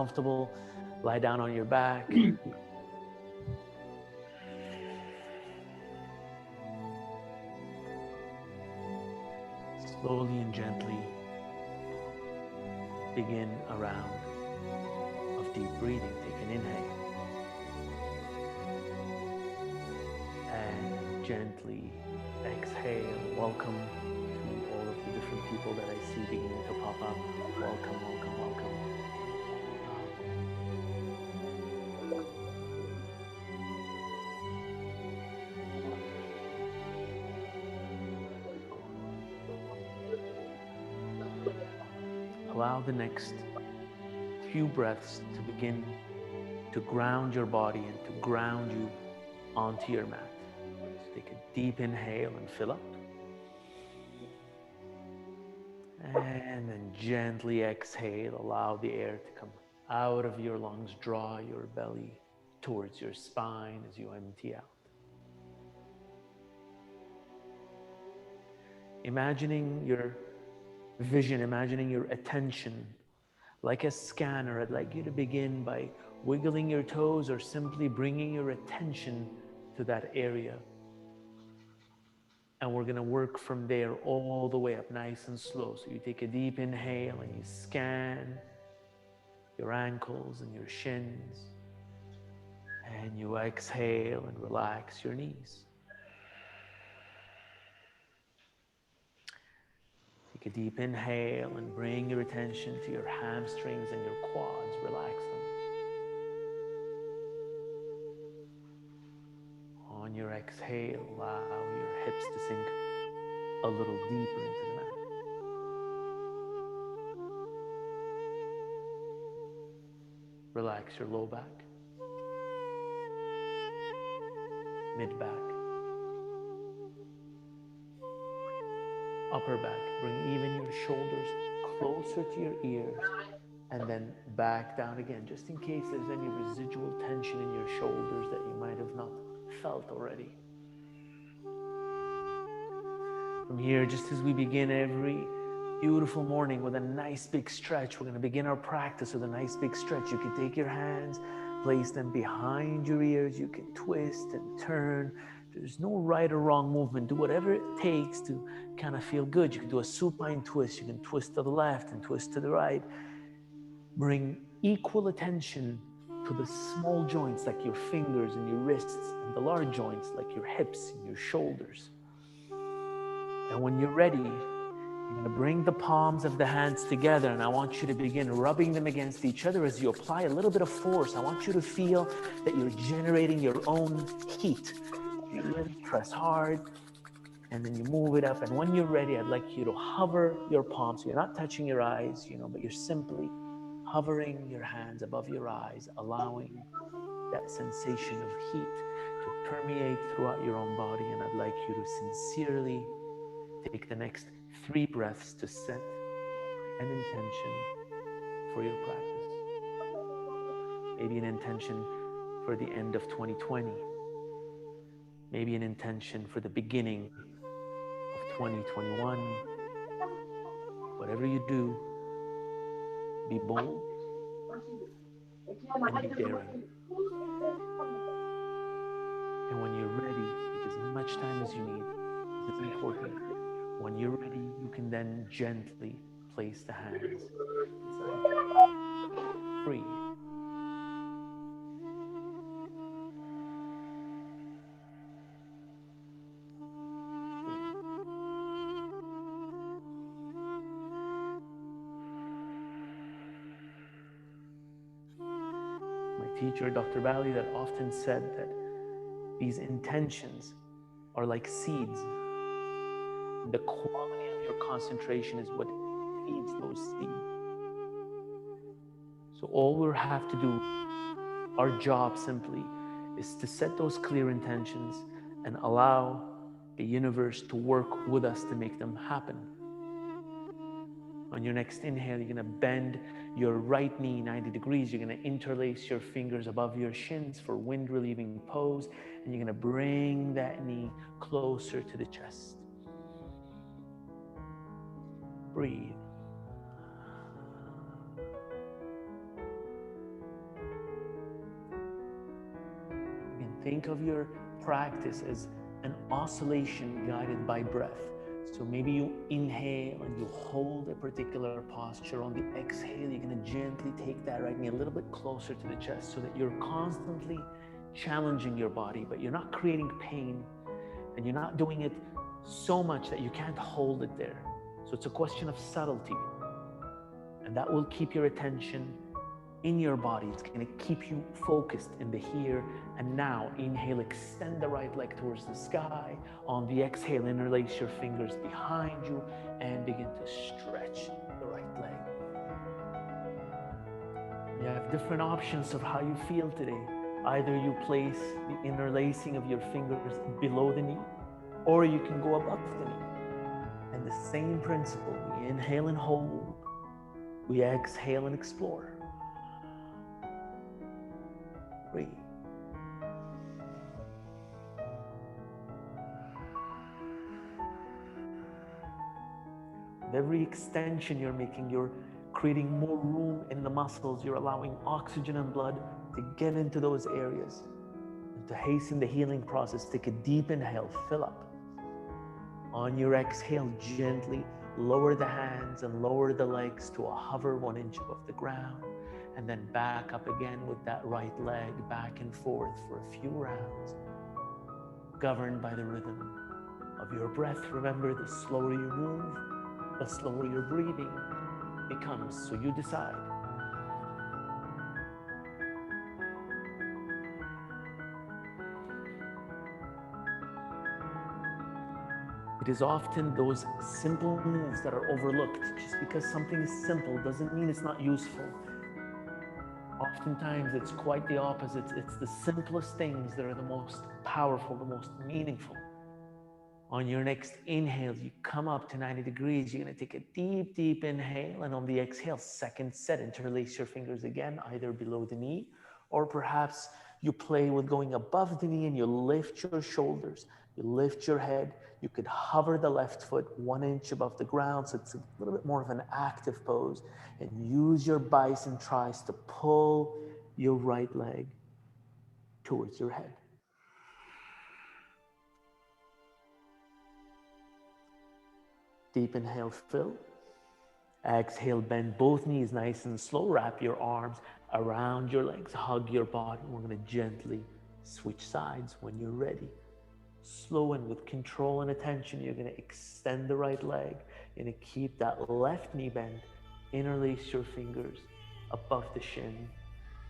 comfortable, lie down on your back. Slowly and gently begin a round of deep breathing. Take an inhale and gently exhale. Welcome to all of the different people that I see beginning to pop up. Welcome, welcome, welcome. Allow the next few breaths to begin to ground your body and to ground you onto your mat. So take a deep inhale and fill up. And then gently exhale. Allow the air to come out of your lungs. Draw your belly towards your spine as you empty out. Imagining your vision, imagining your attention like a scanner. I'd like you to begin by wiggling your toes or simply bringing your attention to that area. And we're going to work from there all the way up, nice and slow. So you take a deep inhale and you scan your ankles and your shins. And you exhale and relax your knees. Take a deep inhale and bring your attention to your hamstrings and your quads. Relax them. On your exhale, allow your hips to sink a little deeper into the mat. Relax your low back, mid back, upper back. Bring even your shoulders closer to your ears and then back down again, just in case there's any residual tension in your shoulders that you might have not felt already. From here, just as we begin every beautiful morning with a nice big stretch, we're going to begin our practice with a nice big stretch. You can take your hands, place them behind your ears. You can twist and turn. There's no right or wrong movement. Do whatever it takes to kind of feel good. You can do a supine twist. You can twist to the left and twist to the right. Bring equal attention to the small joints like your fingers and your wrists, and the large joints like your hips and your shoulders. And when you're ready, you're going to bring the palms of the hands together, and I want you to begin rubbing them against each other as you apply a little bit of force. I want you to feel that you're generating your own heat. You really press hard, and then you move it up. And when you're ready, I'd like you to hover your palms. So you're not touching your eyes, but you're simply hovering your hands above your eyes, allowing that sensation of heat to permeate throughout your own body. And I'd like you to sincerely take the next 3 breaths to set an intention for your practice. Maybe an intention for the end of 2020. Maybe an intention for the beginning of 2021. Whatever you do, be bold and be daring. And when you're ready, take as much time as you need. This is important. When you're ready, you can then gently place the hands inside. Breathe. My teacher, Dr. Bali, that often said that these intentions are like seeds. The quality of your concentration is what feeds those seeds. So all we have to do, our job simply, is to set those clear intentions and allow the universe to work with us to make them happen. On your next inhale, you're going to bend your right knee 90 degrees. You're going to interlace your fingers above your shins for wind-relieving pose. And you're going to bring that knee closer to the chest. Breathe. Think of your practice as an oscillation guided by breath. So maybe you inhale and you hold a particular posture. On the exhale, you're going to gently take that right knee a little bit closer to the chest so that you're constantly challenging your body, but you're not creating pain and you're not doing it so much that you can't hold it there. So it's a question of subtlety, and that will keep your attention in your body. It's going to keep you focused in the here and now. Inhale, extend the right leg towards the sky. On the exhale, interlace your fingers behind you and begin to stretch the right leg. You have different options of how you feel today. Either you place the interlacing of your fingers below the knee, or you can go above the knee. And the same principle, we inhale and hold, we exhale and explore. Breathe. With every extension you're making, you're creating more room in the muscles. You're allowing oxygen and blood to get into those areas. And to hasten the healing process, take a deep inhale, fill up. On your exhale, gently lower the hands and lower the legs to a hover 1 inch above the ground. And then back up again with that right leg, back and forth for a few rounds, governed by the rhythm of your breath. Remember, the slower you move, the slower your breathing becomes, so you decide. It is often those simple moves that are overlooked. Just because something is simple doesn't mean it's not useful. Oftentimes it's quite the opposite. It's the simplest things that are the most powerful, the most meaningful. On your next inhale, you come up to 90 degrees. You're going to take a deep, deep inhale. And on the exhale, second set, interlace your fingers again, either below the knee, or perhaps you play with going above the knee and you lift your shoulders, you lift your head. You could hover the left foot 1 inch above the ground, so it's a little bit more of an active pose, and use your biceps and tries to pull your right leg towards your head. Deep inhale, fill. Exhale, bend both knees nice and slow. Wrap your arms around your legs, hug your body. We're going to gently switch sides when you're ready. Slow and with control and attention, you're going to extend the right leg. You're going to keep that left knee bent. Interlace your fingers above the shin.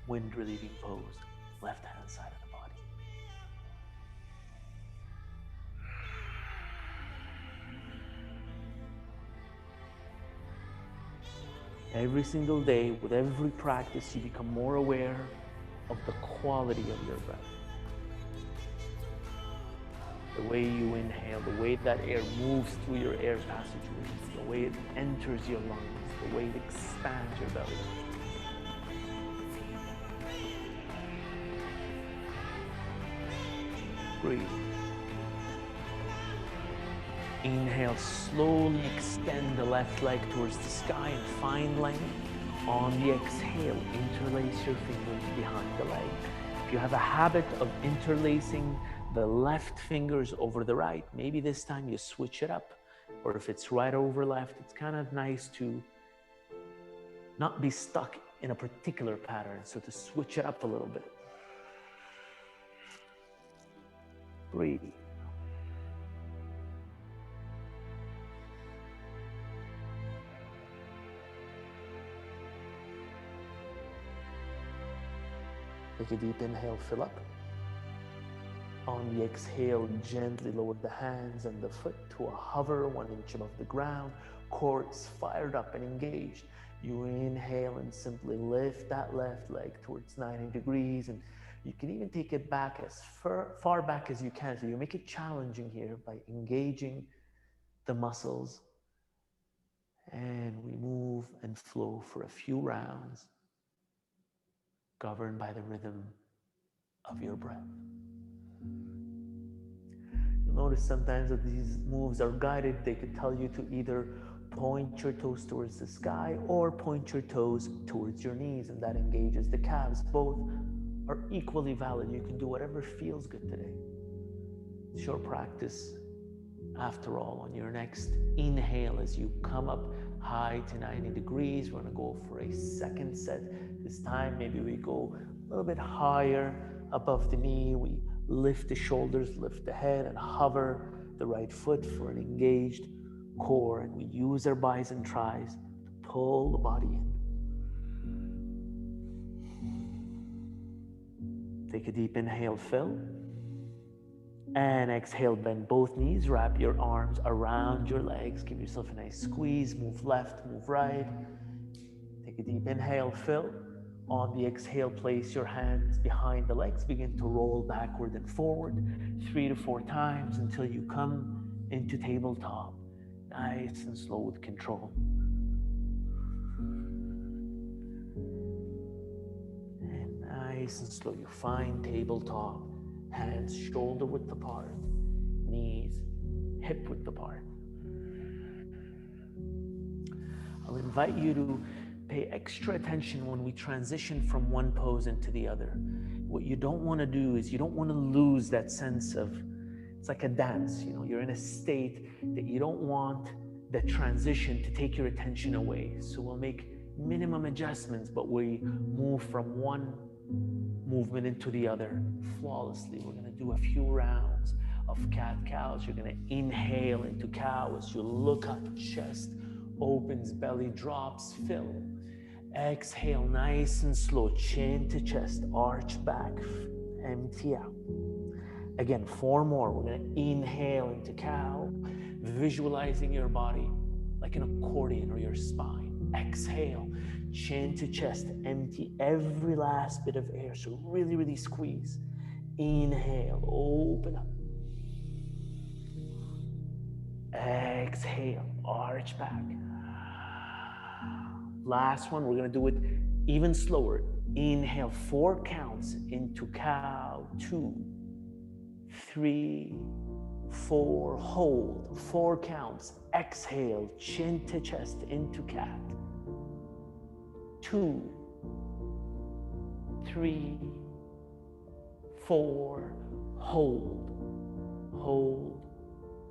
Wind relieving pose, left hand side of the body. Every single day, with every practice, you become more aware of the quality of your breath. The way you inhale, the way that air moves through your air passageways, the way it enters your lungs, the way it expands your belly. Breathe. Inhale, slowly extend the left leg towards the sky and find length. On the exhale, interlace your fingers behind the leg. If you have a habit of interlacing the left fingers over the right, maybe this time you switch it up. Or if it's right over left, it's kind of nice to not be stuck in a particular pattern, so to switch it up a little bit. Breathe. Take a deep inhale, fill up. On the exhale, gently lower the hands and the foot to a hover 1 inch above the ground. Quads fired up and engaged. You inhale and simply lift that left leg towards 90 degrees, and you can even take it back as far back as you can. So you make it challenging here by engaging the muscles. And we move and flow for a few rounds, governed by the rhythm of your breath. You'll notice sometimes that these moves are guided. They could tell you to either point your toes towards the sky or point your toes towards your knees, and that engages the calves. Both are equally valid. You can do whatever feels good today. It's your practice. After all, on your next inhale, as you come up high to 90 degrees, we're gonna go for a second set. This time, maybe we go a little bit higher above the knee. We lift the shoulders, lift the head, and hover the right foot for an engaged core. And we use our bis and tris to pull the body in. Take a deep inhale, fill. And exhale, bend both knees, wrap your arms around your legs, give yourself a nice squeeze, move left, move right. Take a deep inhale, fill. On the exhale, place your hands behind the legs, begin to roll backward and forward 3 to 4 times until you come into tabletop. Nice and slow with control. And nice and slow, you find tabletop. Hands shoulder width apart, knees hip width apart. I'll invite you to pay extra attention when we transition from one pose into the other. What you don't want to do is you don't want to lose that sense of, it's like a dance, you know, you're in a state that you don't want the transition to take your attention away. So we'll make minimum adjustments, but we move from one movement into the other flawlessly. We're going to do a few rounds of cat-cows. You're going to inhale into cow as you look up, chest opens, belly drops, fill. Exhale, nice and slow, chin to chest, arch back, empty out. Again, 4 more. We're going to inhale into cow, visualizing your body like an accordion or your spine. Exhale, chin to chest, empty every last bit of air. So really, really squeeze. Inhale, open up. Exhale, arch back. Last one, we're gonna do it even slower. Inhale, 4 counts into cow, 2, 3, 4, hold, 4 counts. Exhale, chin to chest into cat. 2, 3, 4, hold, hold.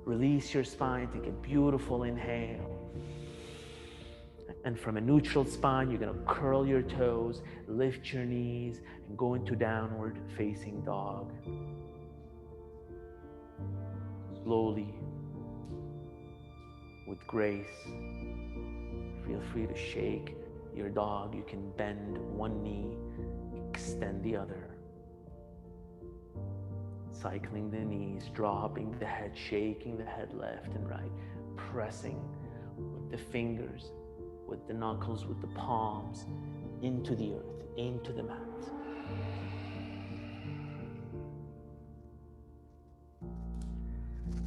Release your spine, take a beautiful inhale. And from a neutral spine, you're gonna curl your toes, lift your knees, and go into downward facing dog. Slowly, with grace, feel free to shake your dog. You can bend one knee, extend the other. Cycling the knees, dropping the head, shaking the head left and right, pressing with the fingers, with the knuckles, with the palms, into the earth, into the mat.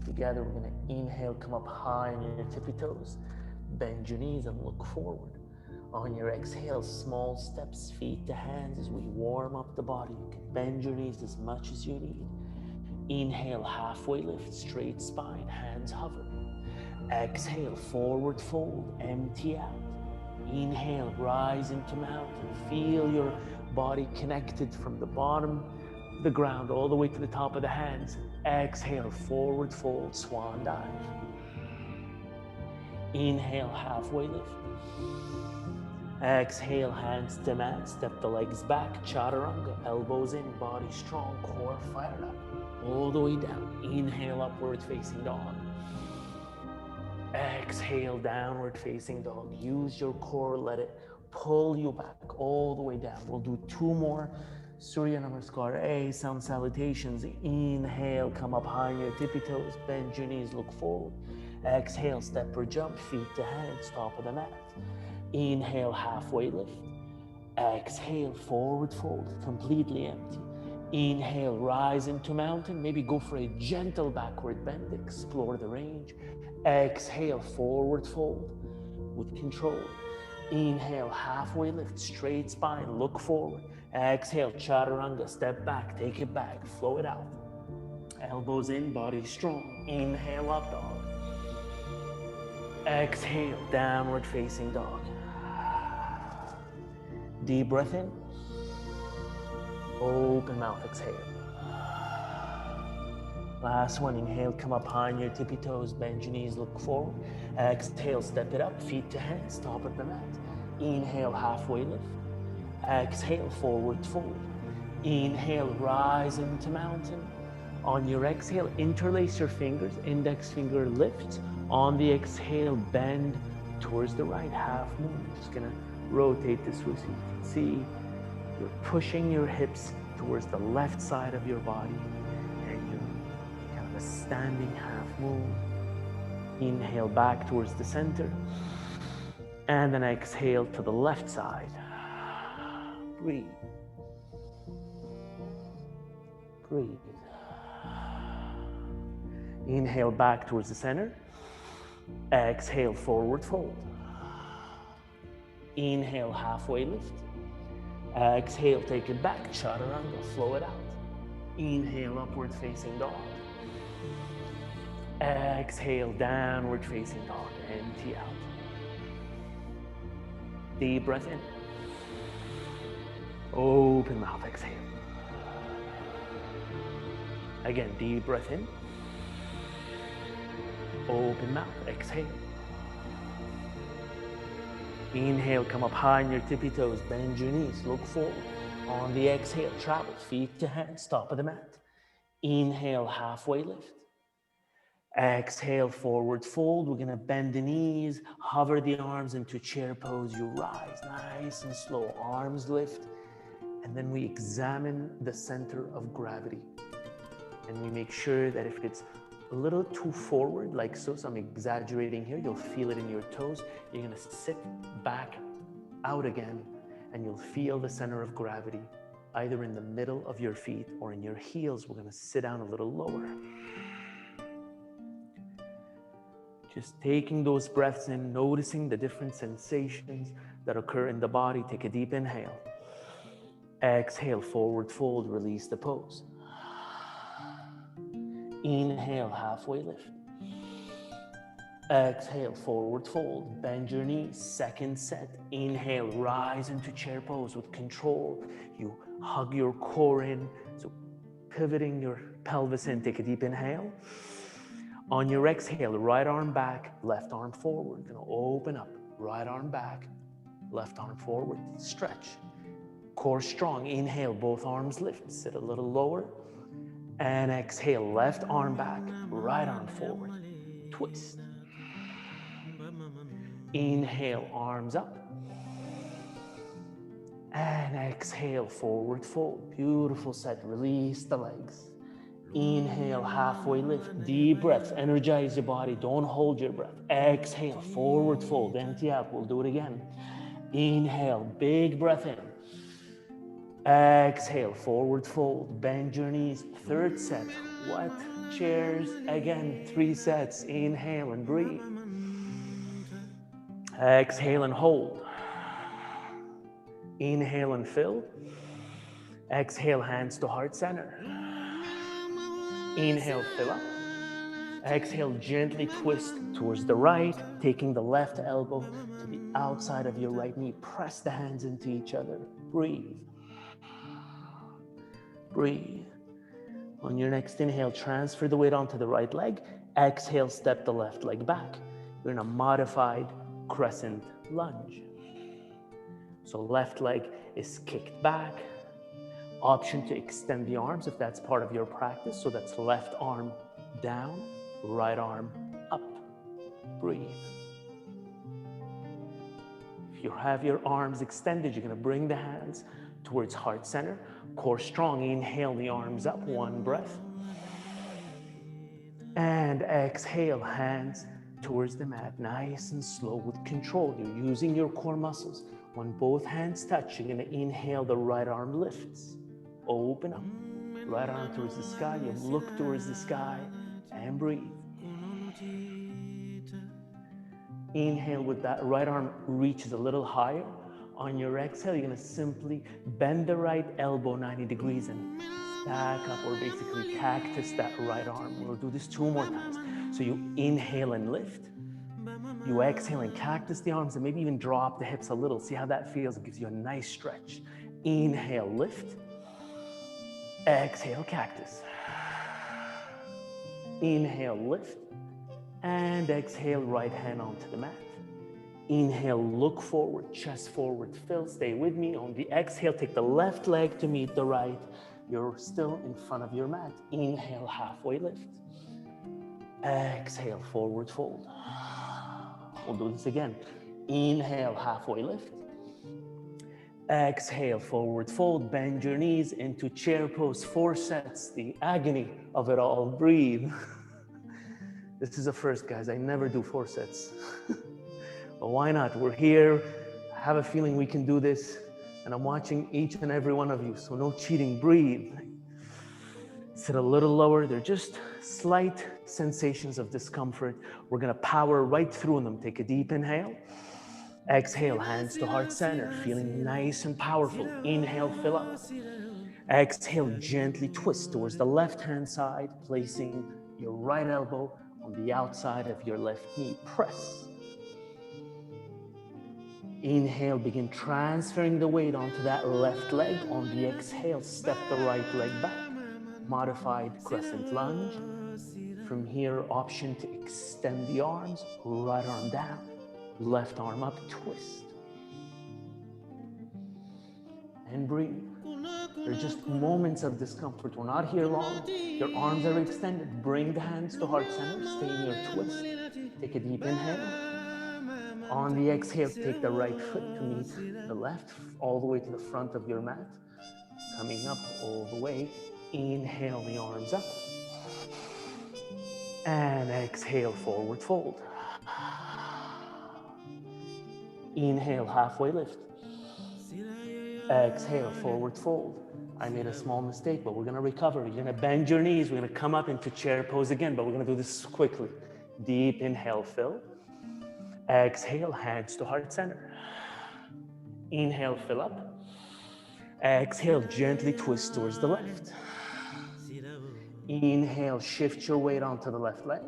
Together, we're going to inhale, come up high on your tippy toes, bend your knees and look forward. On your exhale, small steps, feet to hands as we warm up the body. You can bend your knees as much as you need. Inhale, halfway lift, straight spine, hands hover. Exhale, forward fold, empty out. Inhale, rise into mountain. Feel your body connected from the bottom of the ground all the way to the top of the hands. Exhale, forward fold, swan dive. Inhale, halfway lift. Exhale, hands to mat, step the legs back, chaturanga, elbows in, body strong, core fired up, all the way down. Inhale, upward facing dog. Exhale, downward facing dog. Use your core, let it pull you back all the way down. We'll do 2 more Surya Namaskar A, sound salutations. Inhale, come up high on your tippy toes, bend your knees, look forward. Exhale, step or jump, feet to hands, top of the mat. Inhale, halfway lift. Exhale, forward fold, completely empty. Inhale, rise into mountain. Maybe go for a gentle backward bend, explore the range. Exhale, forward fold with control. Inhale, halfway lift, straight spine, look forward. Exhale, chaturanga, step back, take it back, flow it out. Elbows in, body strong. Inhale, up dog. Exhale, downward facing dog. Deep breath in. Open mouth, exhale. Last one, inhale, come up high on your tippy toes, bend your knees, look forward. Exhale, step it up, feet to hands, top of the mat. Inhale, halfway lift. Exhale, forward fold. Inhale, rise into mountain. On your exhale, interlace your fingers, index finger lift. On the exhale, bend towards the right, half moon. Just gonna rotate this way so you can see you're pushing your hips towards the left side of your body, and you're kind of a standing half moon. Inhale back towards the center, and then exhale to the left side. Breathe. Breathe. Inhale back towards the center. Exhale, forward fold. Inhale, halfway lift. Exhale, take it back, chaturanga, flow it out. Inhale, upward facing dog. Exhale, downward facing dog, empty out. Deep breath in. Open mouth, exhale. Again, deep breath in. Open mouth, exhale. Inhale, come up high on your tippy toes, bend your knees, look forward. On the exhale, travel, feet to hands, top of the mat. Inhale, halfway lift. Exhale, forward fold. We're gonna bend the knees, hover the arms into chair pose. You rise, nice and slow, arms lift. And then we examine the center of gravity. And we make sure that if it's a little too forward, like so I'm exaggerating here, you'll feel it in your toes. You're gonna sit back out again, and you'll feel the center of gravity, either in the middle of your feet or in your heels. We're gonna sit down a little lower. Just taking those breaths in, noticing the different sensations that occur in the body. Take a deep inhale. Exhale, forward fold, release the pose. Inhale, halfway lift. Exhale, forward fold, bend your knees, second set. Inhale, rise into chair pose with control. You hug your core in, so pivoting your pelvis in. Take a deep inhale. On your exhale, right arm back, left arm forward. Gonna open up, right arm back, left arm forward. Stretch, core strong. Inhale, both arms lift, sit a little lower. And exhale, left arm back, right arm forward, twist. Inhale, arms up. And exhale, forward fold. Beautiful set, release the legs. Inhale, halfway lift, deep breaths, energize your body, don't hold your breath. Exhale, forward fold, empty out, we'll do it again. Inhale, big breath in. Exhale, forward fold, bend your knees, third set. What? Chairs, again, 3 sets. Inhale and breathe. Exhale and hold. Inhale and fill. Exhale, hands to heart center. Inhale, fill up. Exhale, gently twist towards the right, taking the left elbow to the outside of your right knee. Press the hands into each other. Breathe. Breathe. On your next inhale, transfer the weight onto the right leg. Exhale, step the left leg back. You're in a modified crescent lunge. So left leg is kicked back. Option to extend the arms if that's part of your practice. So that's left arm down, right arm up. Breathe. If you have your arms extended, you're gonna bring the hands towards heart center. Core strong, inhale the arms up, one breath. And exhale, hands towards the mat, nice and slow with control. You're using your core muscles. When both hands touch, you're gonna inhale, the right arm lifts. Open up, right arm towards the sky. You look towards the sky and breathe. Inhale with that right arm reaches a little higher. On your exhale, you're gonna simply bend the right elbow 90 degrees and stack up, or basically cactus that right arm. We'll do this 2 more times. So you inhale and lift. You exhale and cactus the arms and maybe even drop the hips a little. See how that feels? It gives you a nice stretch. Inhale, lift. Exhale, cactus. Inhale, lift. And exhale, right hand onto the mat. Inhale, look forward, chest forward, fill. Stay with me. On the exhale, take the left leg to meet the right. You're still in front of your mat. Inhale, halfway lift. Exhale, forward fold. We'll do this again. Inhale, halfway lift. Exhale, forward fold. Bend your knees into chair pose. 4 sets, the agony of it all. Breathe. This is a first, guys. I never do 4 sets. But why not? We're here. I have a feeling we can do this. And I'm watching each and every one of you. So no cheating. Breathe. Sit a little lower. They're just slight sensations of discomfort. We're going to power right through them. Take a deep inhale. Exhale, hands to heart center. Feeling nice and powerful. Inhale, fill up. Exhale, gently twist towards the left-hand side, placing your right elbow on the outside of your left knee. Press. Inhale, begin transferring the weight onto that left leg. On the exhale, step the right leg back. Modified crescent lunge. From here, option to extend the arms, right arm down, left arm up, twist. And breathe. They're just moments of discomfort. We're not here long. Your arms are extended. Bring the hands to heart center. Stay in your twist. Take a deep inhale. On the exhale, take the right foot to meet the left, all the way to the front of your mat. Coming up all the way. Inhale the arms up. And exhale, forward fold. Inhale, halfway lift. Exhale, forward fold. I made a small mistake, but we're going to recover. You're going to bend your knees. We're going to come up into chair pose again, but we're going to do this quickly. Deep inhale, fill. Exhale, hands to heart center. Inhale, fill up. Exhale, gently twist towards the left. Inhale, shift your weight onto the left leg.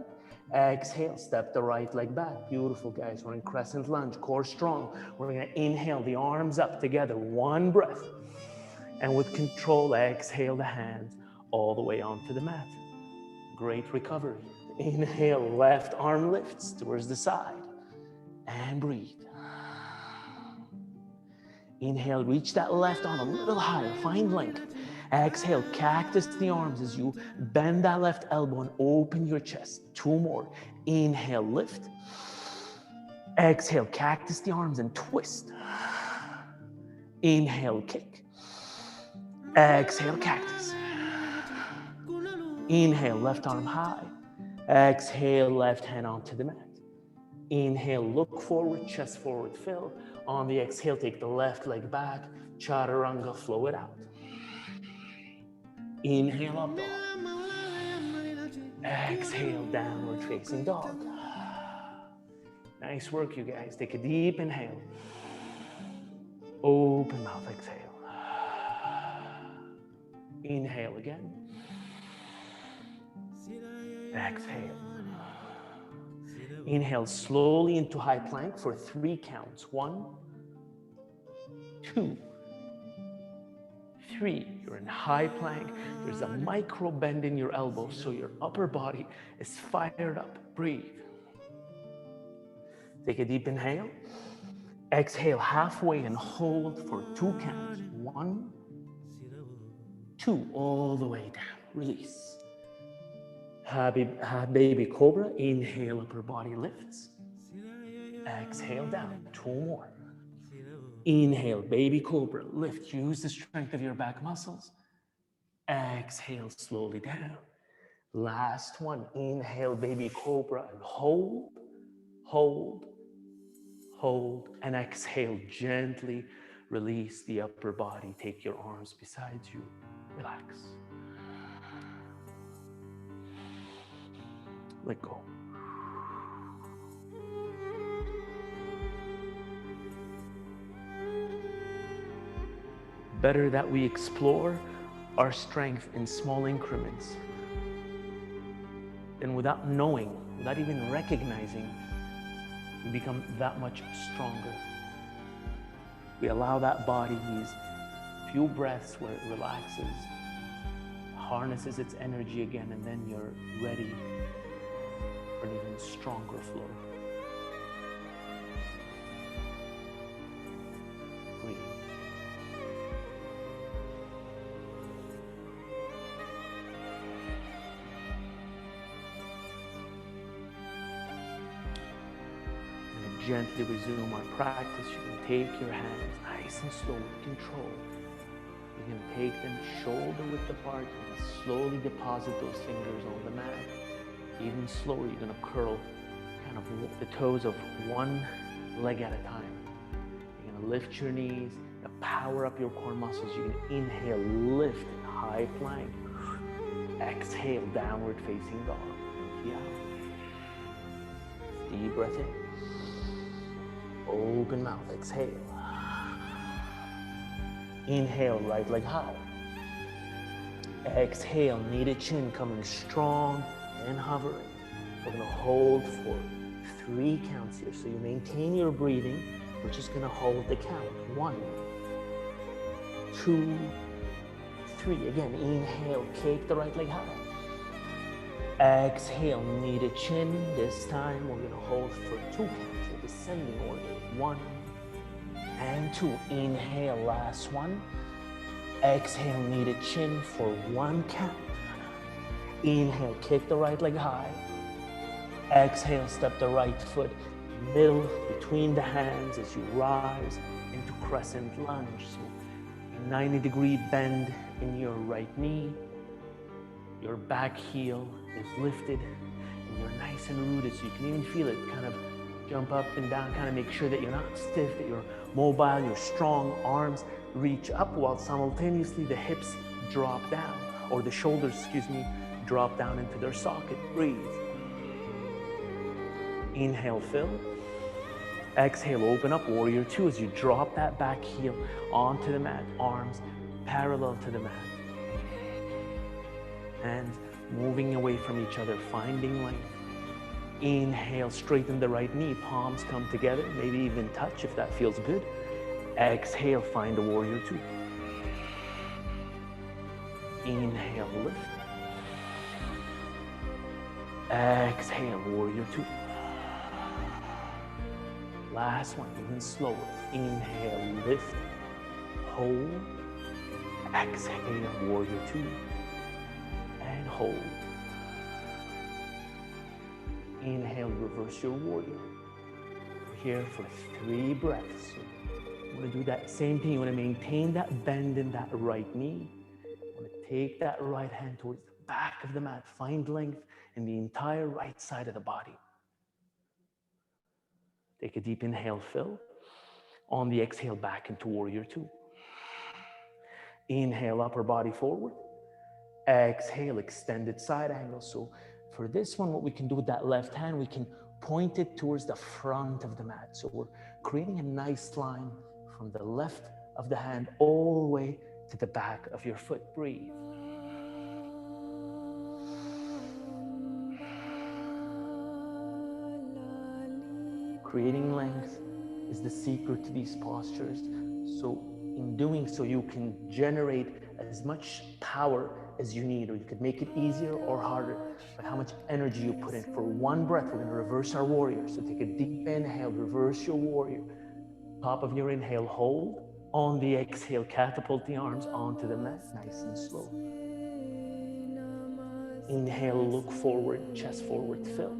Exhale, step the right leg back. Beautiful, guys. We're in crescent lunge, core strong. We're going to inhale the arms up together. 1 breath. And with control, exhale the hands all the way onto the mat. Great recovery. Inhale, left arm lifts towards the side. And breathe. Inhale, reach that left arm a little higher. Find length. Exhale, cactus the arms as you bend that left elbow and open your chest. 2 more. Inhale, lift. Exhale, cactus the arms and twist. Inhale, kick. Exhale, cactus. Inhale, left arm high. Exhale, left hand onto the mat. Inhale, look forward, chest forward, fill. On the exhale, take the left leg back. Chaturanga, flow it out. Inhale, up dog. Exhale, downward facing dog. Nice work, you guys. Take a deep inhale. Open mouth, exhale. Inhale again. Exhale. Inhale slowly into high plank for 3 counts. 1, 2, 3. You're in high plank. There's a micro bend in your elbow, so your upper body is fired up. Breathe. Take a deep inhale. Exhale halfway and hold for 2 counts. 1, 2, all the way down. Release. Baby cobra. Inhale, upper body lifts. Exhale down. 2 more. Inhale, baby cobra, lift. Use the strength of your back muscles. Exhale, slowly down. Last one. Inhale, baby cobra, and hold, hold, hold. And exhale, gently release the upper body. Take your arms beside you. Relax. Let go. Better that we explore our strength in small increments than without knowing, without even recognizing, we become that much stronger. We allow that body these few breaths where it relaxes, harnesses its energy again, and then you're ready for an even stronger flow. Breathe. Gently resume our practice. You can take your hands nice and slow with control. You can take them shoulder width apart and slowly deposit those fingers on the mat. Even slower, you're going to curl kind of the toes of one leg at a time. You're going to lift your knees, power up your core muscles. You can inhale, lift in high plank. Exhale, downward facing dog. Empty out. Deep breath in. Open mouth, exhale. Inhale, right leg high. Exhale, knee chin coming strong and hovering. We're gonna hold for 3 counts here. So you maintain your breathing. We're just gonna hold the count. 1, 2, 3. Again, inhale, kick the right leg high. Exhale, knee to chin. This time we're gonna hold for 2 counts, the descending order. 1 and 2. Inhale, last one. Exhale, knee to chin for 1 count. Inhale, kick the right leg high. Exhale, step the right foot middle between the hands as you rise into crescent lunge. So a 90-degree bend in your right knee. Your back heel is lifted and you're nice and rooted, so you can even feel it kind of jump up and down. Kind of make sure that you're not stiff, that you're mobile, you're strong. Arms reach up while simultaneously the hips drop down, or the shoulders, drop down into their socket. Breathe. Inhale, fill. Exhale, open up, warrior 2 as you drop that back heel onto the mat, arms parallel to the mat. Hands moving away from each other, finding length. Inhale, straighten the right knee, palms come together, maybe even touch if that feels good. Exhale, find a warrior 2. Inhale, lift. Exhale, warrior 2. Last one, even slower. Inhale, lift, hold. Exhale, warrior 2. And hold. Inhale, reverse your warrior. We're here for 3 breaths. So you want to do that same thing. You want to maintain that bend in that right knee. You want to take that right hand towards the back of the mat. Find length in the entire right side of the body. Take a deep inhale, fill. On the exhale, back into warrior 2. Inhale, upper body forward. Exhale, extended side angle. So for this one, what we can do with that left hand, we can point it towards the front of the mat. So we're creating a nice line from the left of the hand all the way to the back of your foot. Breathe. Creating length is the secret to these postures. So in doing so, you can generate as much power as you need, or you could make it easier or harder by how much energy you put in. For 1 breath, we're going to reverse our warrior. So take a deep inhale, reverse your warrior. Top of your inhale, hold. On the exhale, catapult the arms onto the mat, nice and slow. Inhale, look forward, chest forward, fill.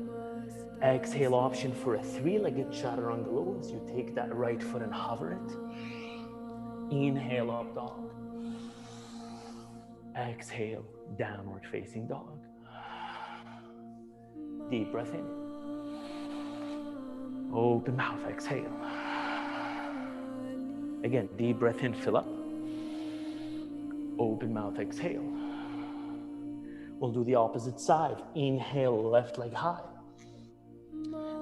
Exhale, option for a 3-legged chaturanga low as you take that right foot and hover it. Inhale, up dog. Exhale, downward facing dog. Deep breath in. Open mouth, exhale. Again, deep breath in, fill up. Open mouth, exhale. We'll do the opposite side. Inhale, left leg high.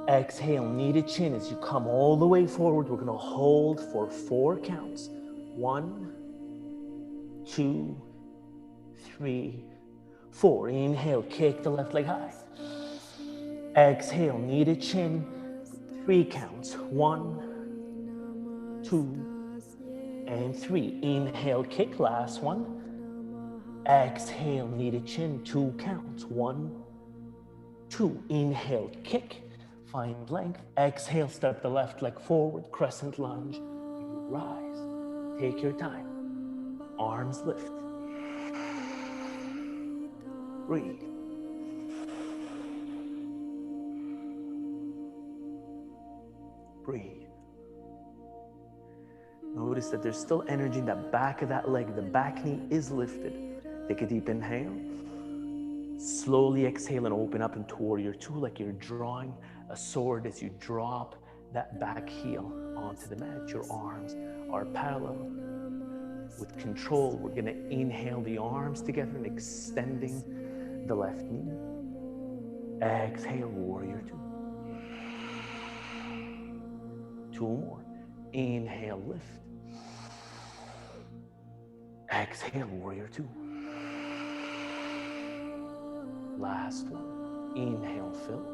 Exhale, knee to chin as you come all the way forward. We're gonna hold for 4 counts. 1, 2, 3, 4. Inhale, kick the left leg high. Exhale, knee to chin. 3 counts. 1, 2, and 3. Inhale, kick, last one. Exhale, knee to chin, 2 counts. 1, 2. Inhale, kick, find length. Exhale, step the left leg forward, crescent lunge. You rise. Take your time. Arms lift. Breathe. Breathe. Notice that there's still energy in the back of that leg. The back knee is lifted. Take a deep inhale. Slowly exhale and open up into Warrior Two like you're drawing a sword as you drop that back heel onto the mat. Your arms are parallel. With control, we're going to inhale the arms together and extending the left knee. Exhale, Warrior Two. 2 more. Inhale, lift. Exhale, Warrior Two. Last one. Inhale, fill.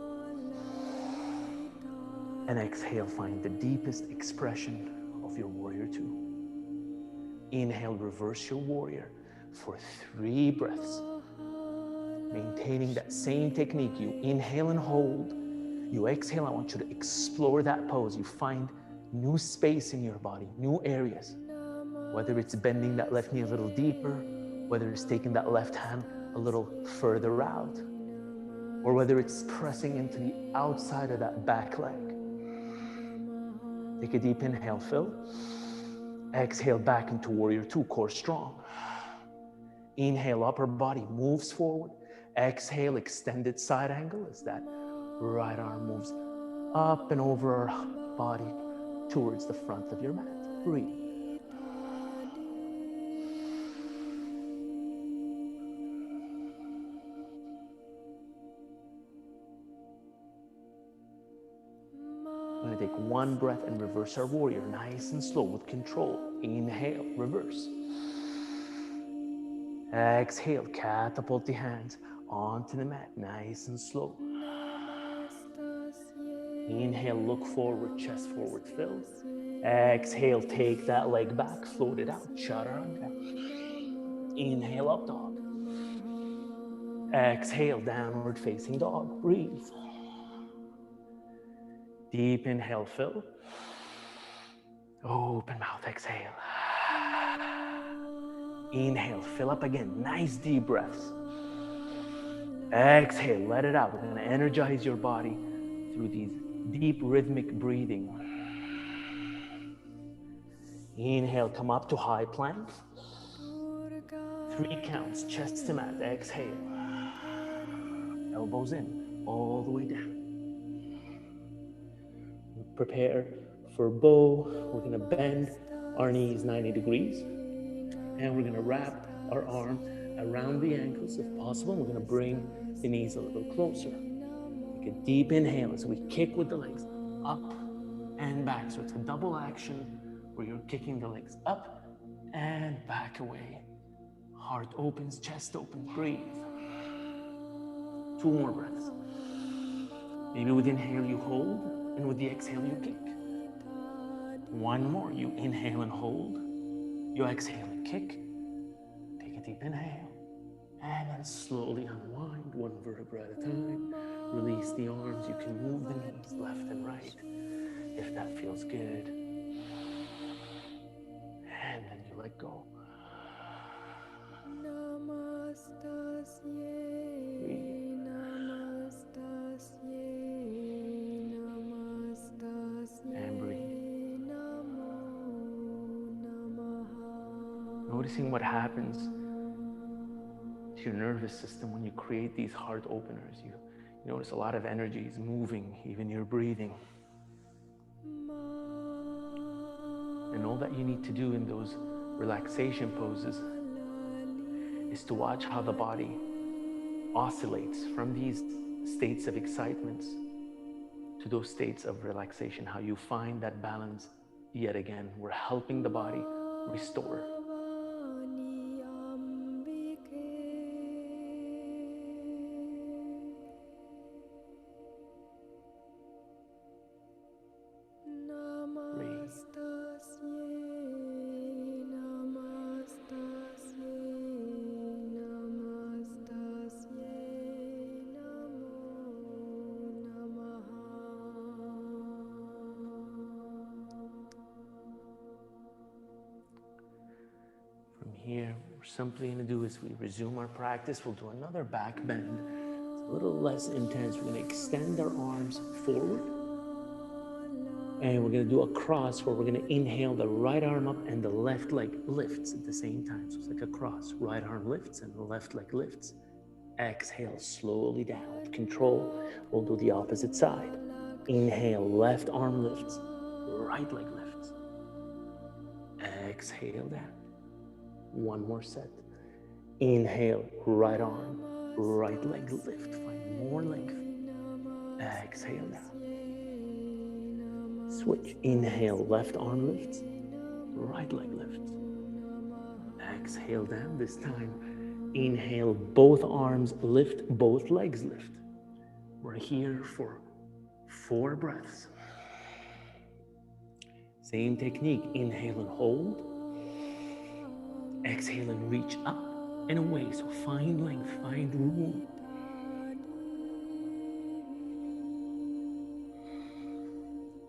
And exhale, find the deepest expression of your Warrior Two. Inhale, reverse your warrior for 3 breaths. Maintaining that same technique. You inhale and hold. You exhale. I want you to explore that pose. You find new space in your body, new areas. Whether it's bending that left knee a little deeper, whether it's taking that left hand a little further out, or whether it's pressing into the outside of that back leg. Take a deep inhale, fill. Exhale back into Warrior Two, core strong. Inhale, upper body moves forward. Exhale, extended side angle as that right arm moves up and over our body towards the front of your mat. Breathe. We're going to take 1 breath and reverse our warrior, nice and slow with control. Inhale, reverse. Exhale, catapult the hands onto the mat, nice and slow. Inhale, look forward, chest forward, fill. Exhale, take that leg back, float it out, chaturanga. Inhale, up dog. Exhale, downward facing dog. Breathe. Deep inhale, fill. Open mouth, exhale. Inhale, fill up again. Nice deep breaths. Exhale, let it out. We're going to energize your body through these deep rhythmic breathing. Inhale, come up to high plank. 3 counts, chest to mat. Exhale. Elbows in, all the way down. Prepare for bow. We're going to bend our knees 90 degrees. And we're going to wrap our arms around the ankles if possible. We're going to bring the knees a little closer. Take a deep inhale as we kick with the legs up and back. So it's a double action where you're kicking the legs up and back away. Heart opens, chest opens, breathe. 2 more breaths. Maybe with inhale you hold, and with the exhale you kick. 1 more. You inhale and hold. You exhale and kick. Take a deep inhale. And then slowly unwind 1 vertebra at a time. Release the arms. You can move the knees left and right if that feels good. And then you let go. Breathe. And breathe. Noticing what happens to your nervous system when you create these heart openers. You notice a lot of energy is moving, even your breathing. And all that you need to do in those relaxation poses is to watch how the body oscillates from these states of excitement to those states of relaxation, how you find that balance yet again. We're helping the body restore. here, we're simply going to do as we resume our practice, we'll do another back bend. It's a little less intense. We're going to extend our arms forward. And we're going to do a cross where we're going to inhale the right arm up and the left leg lifts at the same time. So it's like a cross. Right arm lifts and the left leg lifts. Exhale slowly down with control. We'll do the opposite side. Inhale, left arm lifts, right leg lifts. Exhale down. One more set. Inhale, right arm, right leg lift. Find more length. Exhale down. Switch. Inhale, left arm lifts, right leg lifts. Exhale down. This time, inhale, both arms lift, both legs lift. We're here for 4 breaths. Same technique. Inhale and hold. Exhale and reach up and away. So find length, find room.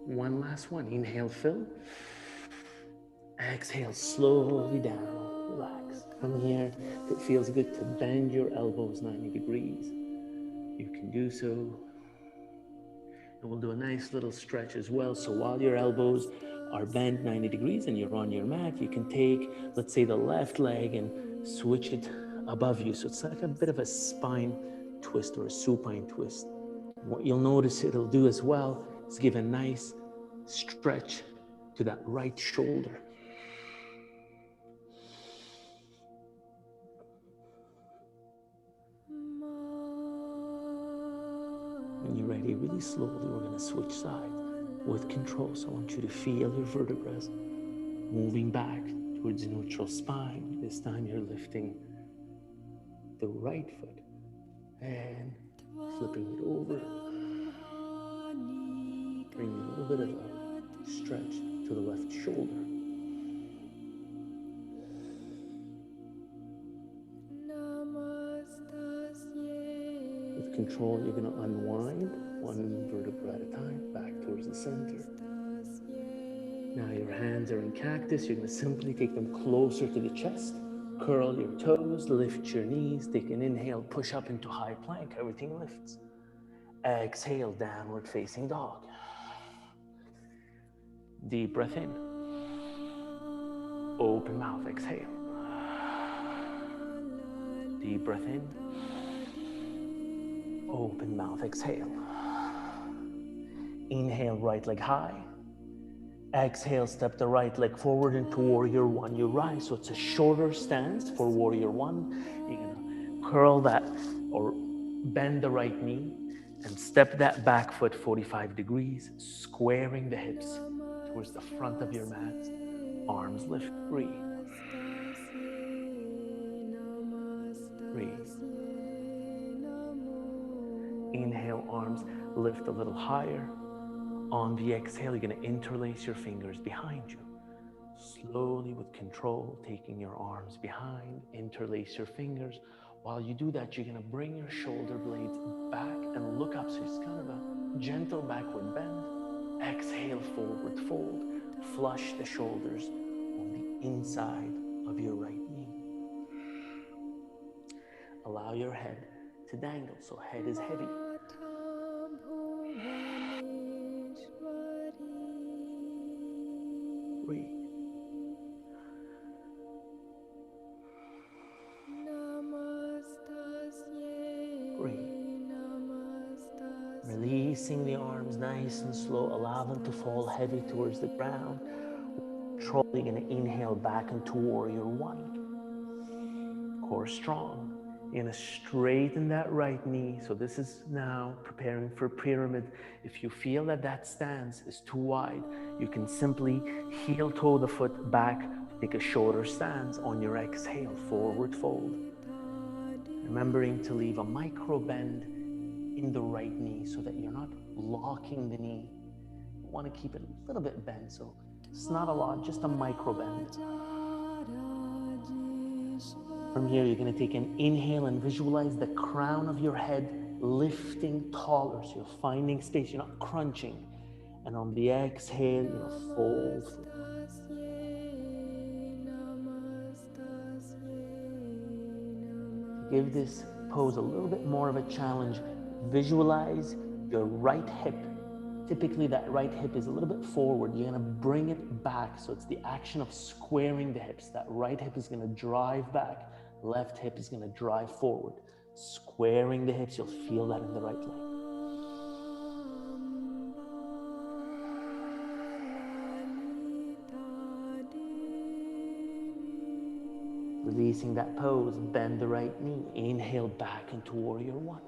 One last one. Inhale, fill. Exhale, slowly down. Relax. From here, if it feels good to bend your elbows 90 degrees, you can do so. And we'll do a nice little stretch as well. So while your elbows are bent 90 degrees and you're on your mat, you can take, let's say, the left leg and switch it above you. So it's like a bit of a spine twist or a supine twist. What you'll notice it'll do as well is give a nice stretch to that right shoulder. When you're ready, really slowly, we're going to switch sides with control. So I want you to feel your vertebrae moving back towards neutral spine. This time you're lifting the right foot and flipping it over. Bringing a little bit of a stretch to the left shoulder. With control, you're going to unwind one vertebra at a time, back towards the center. Now your hands are in cactus. You're going to simply take them closer to the chest. Curl your toes, lift your knees. Take an inhale, push up into high plank. Everything lifts. Exhale, downward facing dog. Deep breath in. Open mouth, exhale. Deep breath in. Open mouth, exhale. Inhale, right leg high. Exhale, step the right leg forward into warrior one. You rise, so it's a shorter stance for warrior one. You're gonna curl that or bend the right knee and step that back foot 45 degrees, squaring the hips towards the front of your mat. Arms lift, breathe. Breathe. Inhale, arms lift a little higher. On the exhale, you're going to interlace your fingers behind you. Slowly, with control, taking your arms behind, interlace your fingers. While you do that, you're going to bring your shoulder blades back and look up. So it's kind of a gentle backward bend. Exhale, forward fold. Flush the shoulders on the inside of your right knee. Allow your head to dangle, so head is heavy. Breathe. Breathe. Releasing the arms nice and slow. Allow them to fall heavy towards the ground. Controlling, you're going to inhale back into warrior one. Core strong. You're going to straighten that right knee. So this is now preparing for pyramid. If you feel that that stance is too wide, you can simply heel toe the foot back, take a shorter stance. On your exhale, forward fold. Remembering to leave a micro bend in the right knee so that you're not locking the knee. You want to keep it a little bit bent, so it's not a lot, just a micro bend. From here, you're going to take an inhale and visualize the crown of your head lifting taller. So you're finding space, you're not crunching. And on the exhale, you're going to fold. Give this pose a little bit more of a challenge. Visualize your right hip. Typically that right hip is a little bit forward. You're gonna bring it back. So it's the action of squaring the hips. That right hip is gonna drive back. Left hip is gonna drive forward. Squaring the hips, you'll feel that in the right leg. Releasing that pose, bend the right knee. Inhale back into warrior one.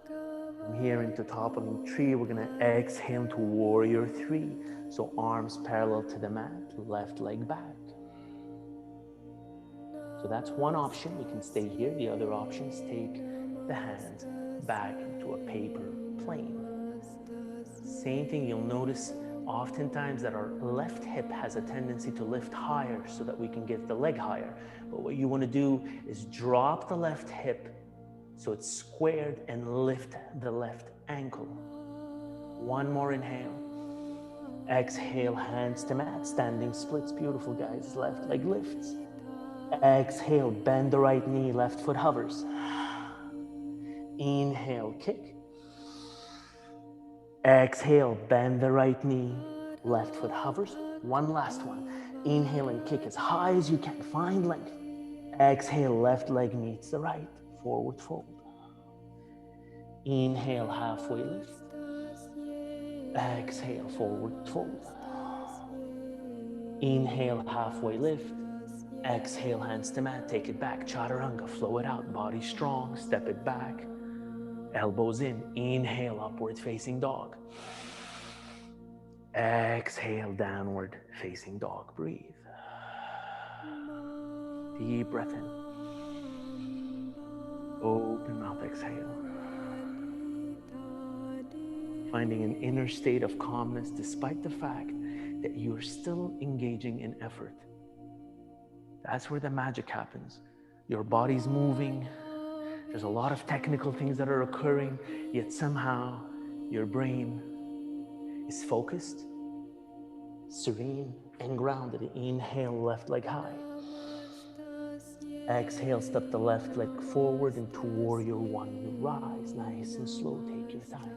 From here into toppling tree, we're gonna exhale to warrior three. So arms parallel to the mat, left leg back. So that's one option. We can stay here. The other option is take the hands back into a paper plane. Same thing, you'll notice oftentimes that our left hip has a tendency to lift higher so that we can get the leg higher. But what you want to do is drop the left hip so it's squared and lift the left ankle. One more inhale. Exhale, hands to mat, standing splits. Beautiful, guys. Left leg lifts. Exhale, bend the right knee, left foot hovers. Inhale, kick. Exhale, bend the right knee, left foot hovers. One last one. Inhale and kick as high as you can. Find length. Exhale, left leg meets the right. Forward fold. Inhale, halfway lift. Exhale, forward fold. Inhale, halfway lift. Exhale, hands to mat, take it back. Chaturanga, flow it out. Body strong, step it back. Elbows in. Inhale, upward facing dog. Exhale, downward facing dog. Breathe. Deep breath in. Open mouth, exhale. Finding an inner state of calmness despite the fact that you're still engaging in effort. That's where the magic happens. Your body's moving. There's a lot of technical things that are occurring, yet somehow your brain is focused, serene, and grounded. Inhale, left leg high. Exhale, step the left leg forward into warrior one. You rise nice and slow, take your time.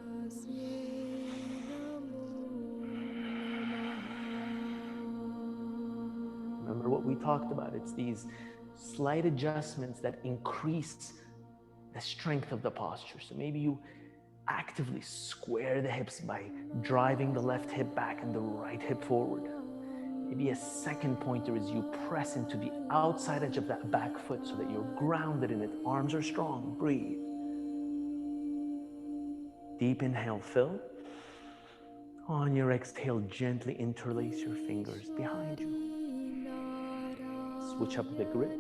Remember what we talked about. It's these slight adjustments that increase the strength of the posture. So maybe you actively square the hips by driving the left hip back and the right hip forward. Maybe a second pointer is you press into the outside edge of that back foot so that you're grounded in it. Arms are strong. Breathe. Deep inhale, fill. On your exhale, gently interlace your fingers behind you. Switch up the grip.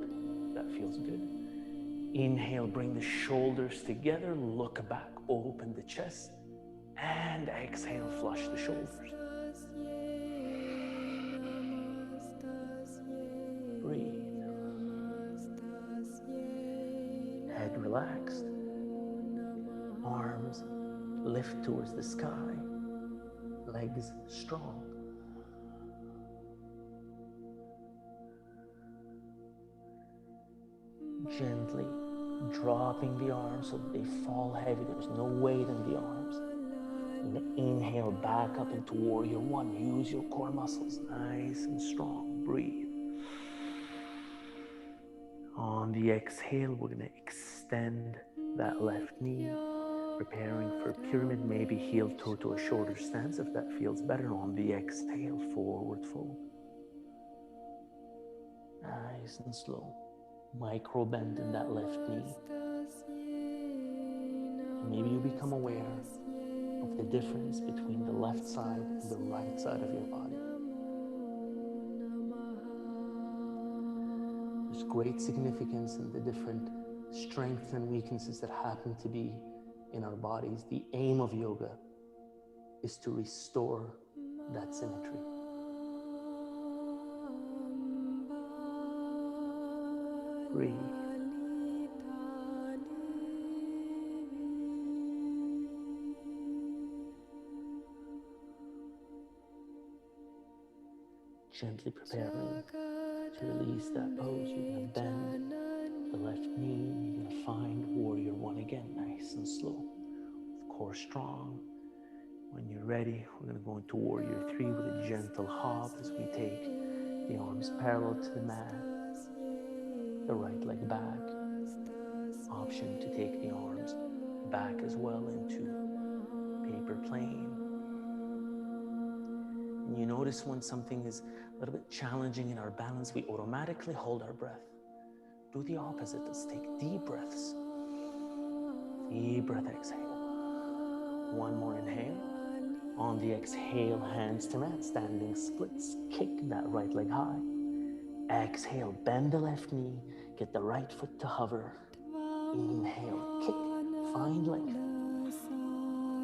That feels good. Inhale, bring the shoulders together. Look back, open the chest. And exhale, flush the shoulders. Breathe. Head relaxed. Arms lift towards the sky. Legs strong. Gently dropping the arms so that they fall heavy. There's no weight in the arms. And inhale back up into warrior one. Use your core muscles nice and strong. Breathe. On the exhale, we're going to extend that left knee, preparing for pyramid, maybe heel toe to a shorter stance if that feels better. On the exhale, forward fold. Nice and slow. Micro bend in that left knee. Maybe you become aware of the difference between the left side and the right side of your body. There's great significance in the different strengths and weaknesses that happen to be in our bodies. The aim of yoga is to restore that symmetry. Breathe. Gently preparing to release that pose. You're going to bend the left core strong. When you're ready, we're going to go into Warrior 3 with a gentle hop as we take the arms parallel to the mat, the right leg back. Option to take the arms back as well into paper plane. And you notice when something is a little bit challenging in our balance, we automatically hold our breath. Do the opposite. Let's take deep breaths. Deep breath, exhale. One more inhale. On the exhale, hands to mat, standing splits. Kick that right leg high. Exhale, bend the left knee. Get the right foot to hover. Inhale, kick, find length.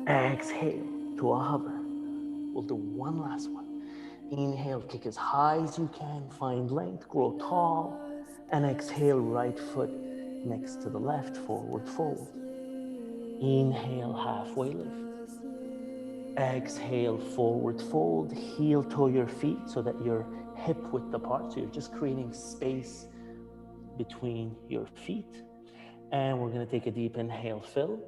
Exhale to a hover. We'll do one last one. Inhale, kick as high as you can, find length, grow tall. And exhale, right foot next to the left, forward fold. Inhale, halfway lift. Exhale, forward fold. Heel toe your feet so that you're hip width apart. So you're just creating space between your feet. And we're going to take a deep inhale, fill.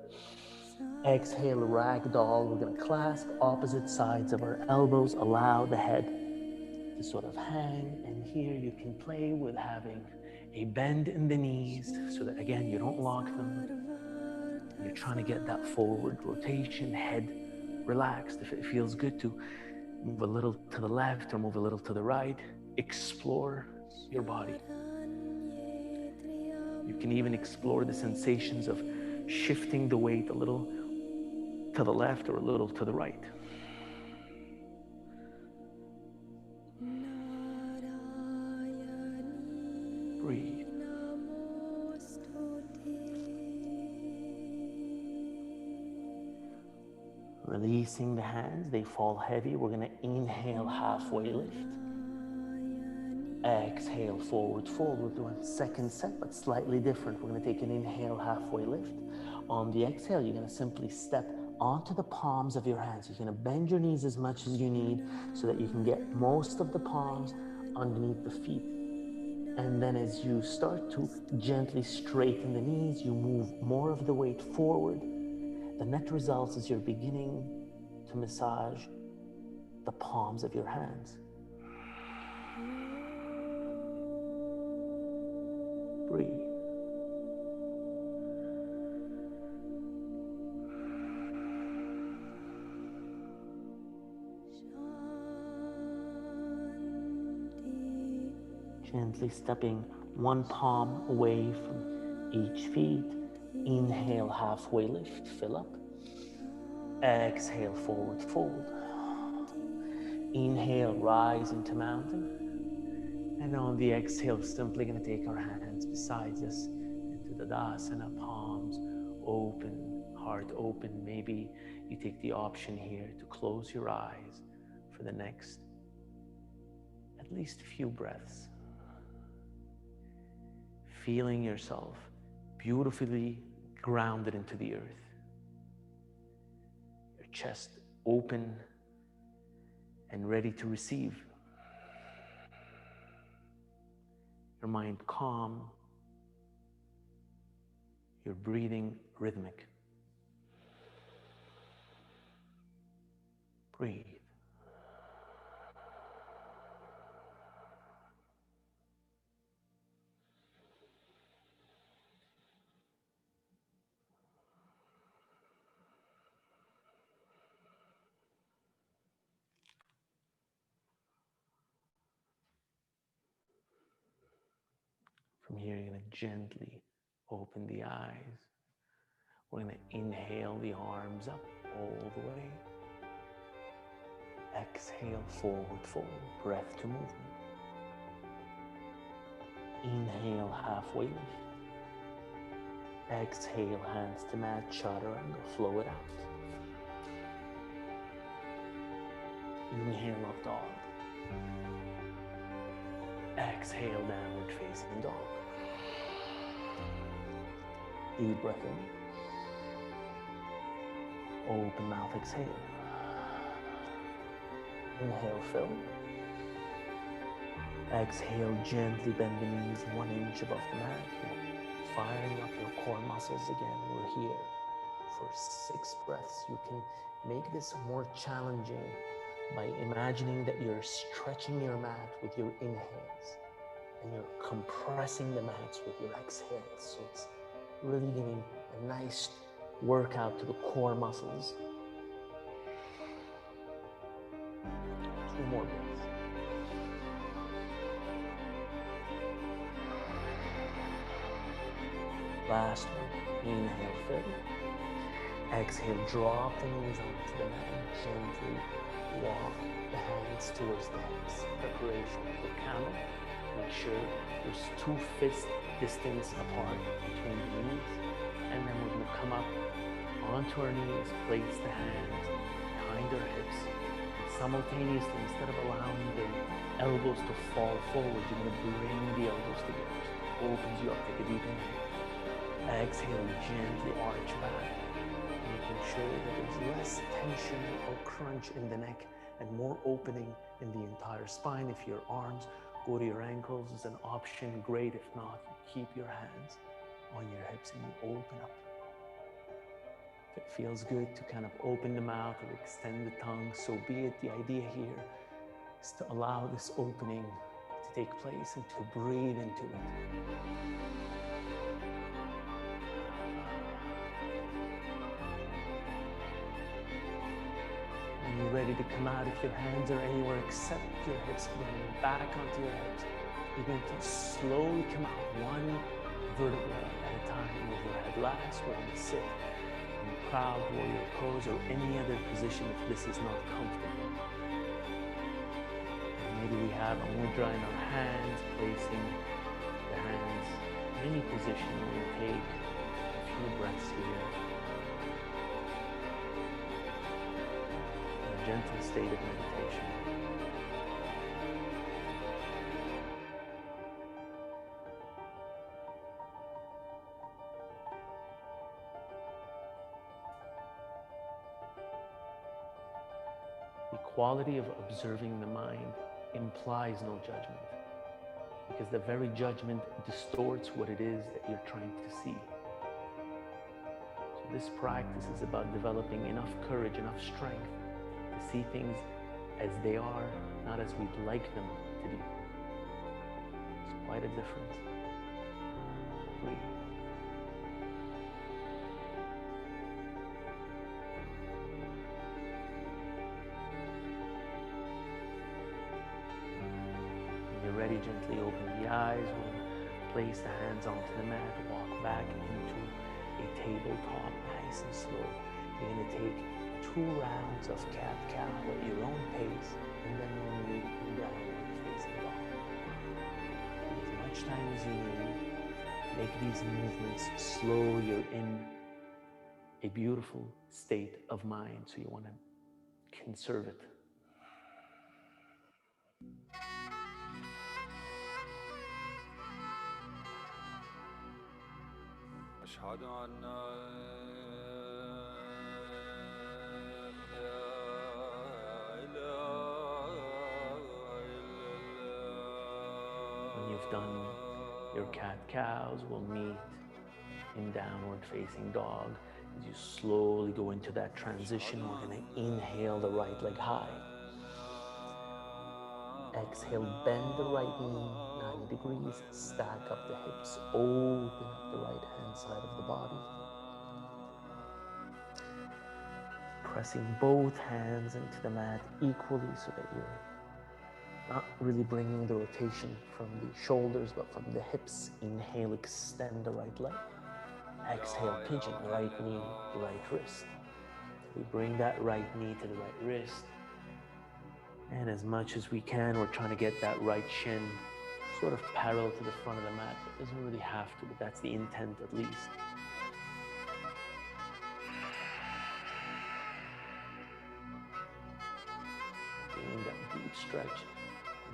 Exhale, ragdoll. We're going to clasp opposite sides of our elbows. Allow the head to sort of hang. And here you can play with having a bend in the knees so that, again, you don't lock them. You're trying to get that forward rotation, head relaxed. If it feels good to move a little to the left or move a little to the right, explore your body. You can even explore the sensations of shifting the weight a little to the left or a little to the right. Breathe. Releasing the hands, they fall heavy. We're going to inhale, halfway lift. Exhale, forward fold. We're doing second set, but slightly different. We're going to take an inhale, halfway lift. On the exhale, you're going to simply step onto the palms of your hands. You're going to bend your knees as much as you need so that you can get most of the palms underneath the feet. And then as you start to gently straighten the knees, you move more of the weight forward. The net result is you're beginning to massage the palms of your hands. Breathe. Gently stepping one palm away from each feet. Inhale, halfway lift, fill up. Exhale, forward fold. Inhale, rise into mountain. And on the exhale, simply going to take our hands beside us into Tadasana, palms open, heart open. Maybe you take the option here to close your eyes for the next at least a few breaths. Feeling yourself beautifully grounded into the earth. Your chest open and ready to receive. Your mind calm. Your breathing rhythmic. Breathe. From here, you're going to gently open the eyes. We're going to inhale the arms up all the way. Exhale, forward fold, breath to movement. Inhale, halfway lift. Exhale, hands to mat, chaturanga, flow it out. Inhale, up dog. Exhale, downward facing dog. Deep breath in. Open mouth, exhale. Inhale, fill. Exhale, gently bend the knees 1 inch above the mat. Firing up your core muscles again. We're here for 6 breaths. You can make this more challenging by imagining that you're stretching your mat with your inhales and you're compressing the mats with your exhales. So it's really giving a nice workout to the core muscles. 2 more breaths. Last one. Inhale, fill. Exhale, drop the knees onto the mat and gently walk the hands towards the hips. Preparation for camel. Make sure there's 2 fist distance apart between the knees. And then we're going to come up onto our knees, place the hands behind our hips. And simultaneously, instead of allowing the elbows to fall forward, you're going to bring the elbows together. So it opens you up. Take a deep inhale. Exhale, gently arch back, making sure that there's less tension or crunch in the neck and more opening in the entire spine. If your arms go to your ankles is an option, great. If not, you keep your hands on your hips and you open up. If it feels good to kind of open the mouth or extend the tongue, so be it. The idea here is to allow this opening to take place and to breathe into it. When you're ready to come out, if your hands are anywhere except your hips, bring them back onto your hips. You're going to slowly come out, 1 vertebra at a time with your head last. We're going to sit in proud warrior pose or any other position if this is not comfortable. And maybe we have a mudra in our hands, placing the hands in any position. We're going to take a few breaths here. Gentle state of meditation. The quality of observing the mind implies no judgment, because the very judgment distorts what it is that you're trying to see. So this practice is about developing enough courage, enough strength to see things as they are, not as we'd like them to be. It's quite a difference. Breathe. When you're ready, gently open the eyes. We'll place the hands onto the mat, walk back into a tabletop, nice and slow. You're going to take 2 rounds of cat-cow at your own pace, and then we'll move downward facing dog. Take as much time as you need. Make these movements slow. You're in a beautiful state of mind, so you want to conserve it. When you've done your cat-cows, we'll meet in downward facing dog. As you slowly go into that transition, we're going to inhale the right leg high. Exhale, bend the right knee 90 degrees, stack up the hips, open up the right hand side of the body. Pressing both hands into the mat equally so that you're not really bringing the rotation from the shoulders, but from the hips. Inhale, extend the right leg. Exhale, pinching the right knee, right wrist. We bring that right knee to the right wrist. And as much as we can, we're trying to get that right shin sort of parallel to the front of the mat. It doesn't really have to, but that's the intent at least. Getting that deep stretch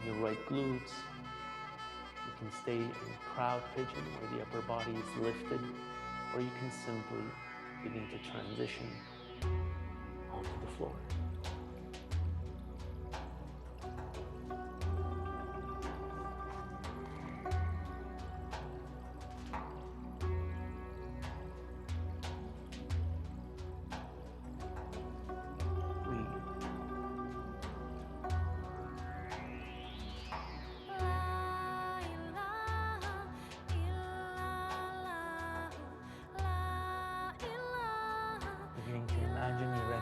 in your right glutes. You can stay in proud pigeon where the upper body is lifted, or you can simply begin to transition onto the floor.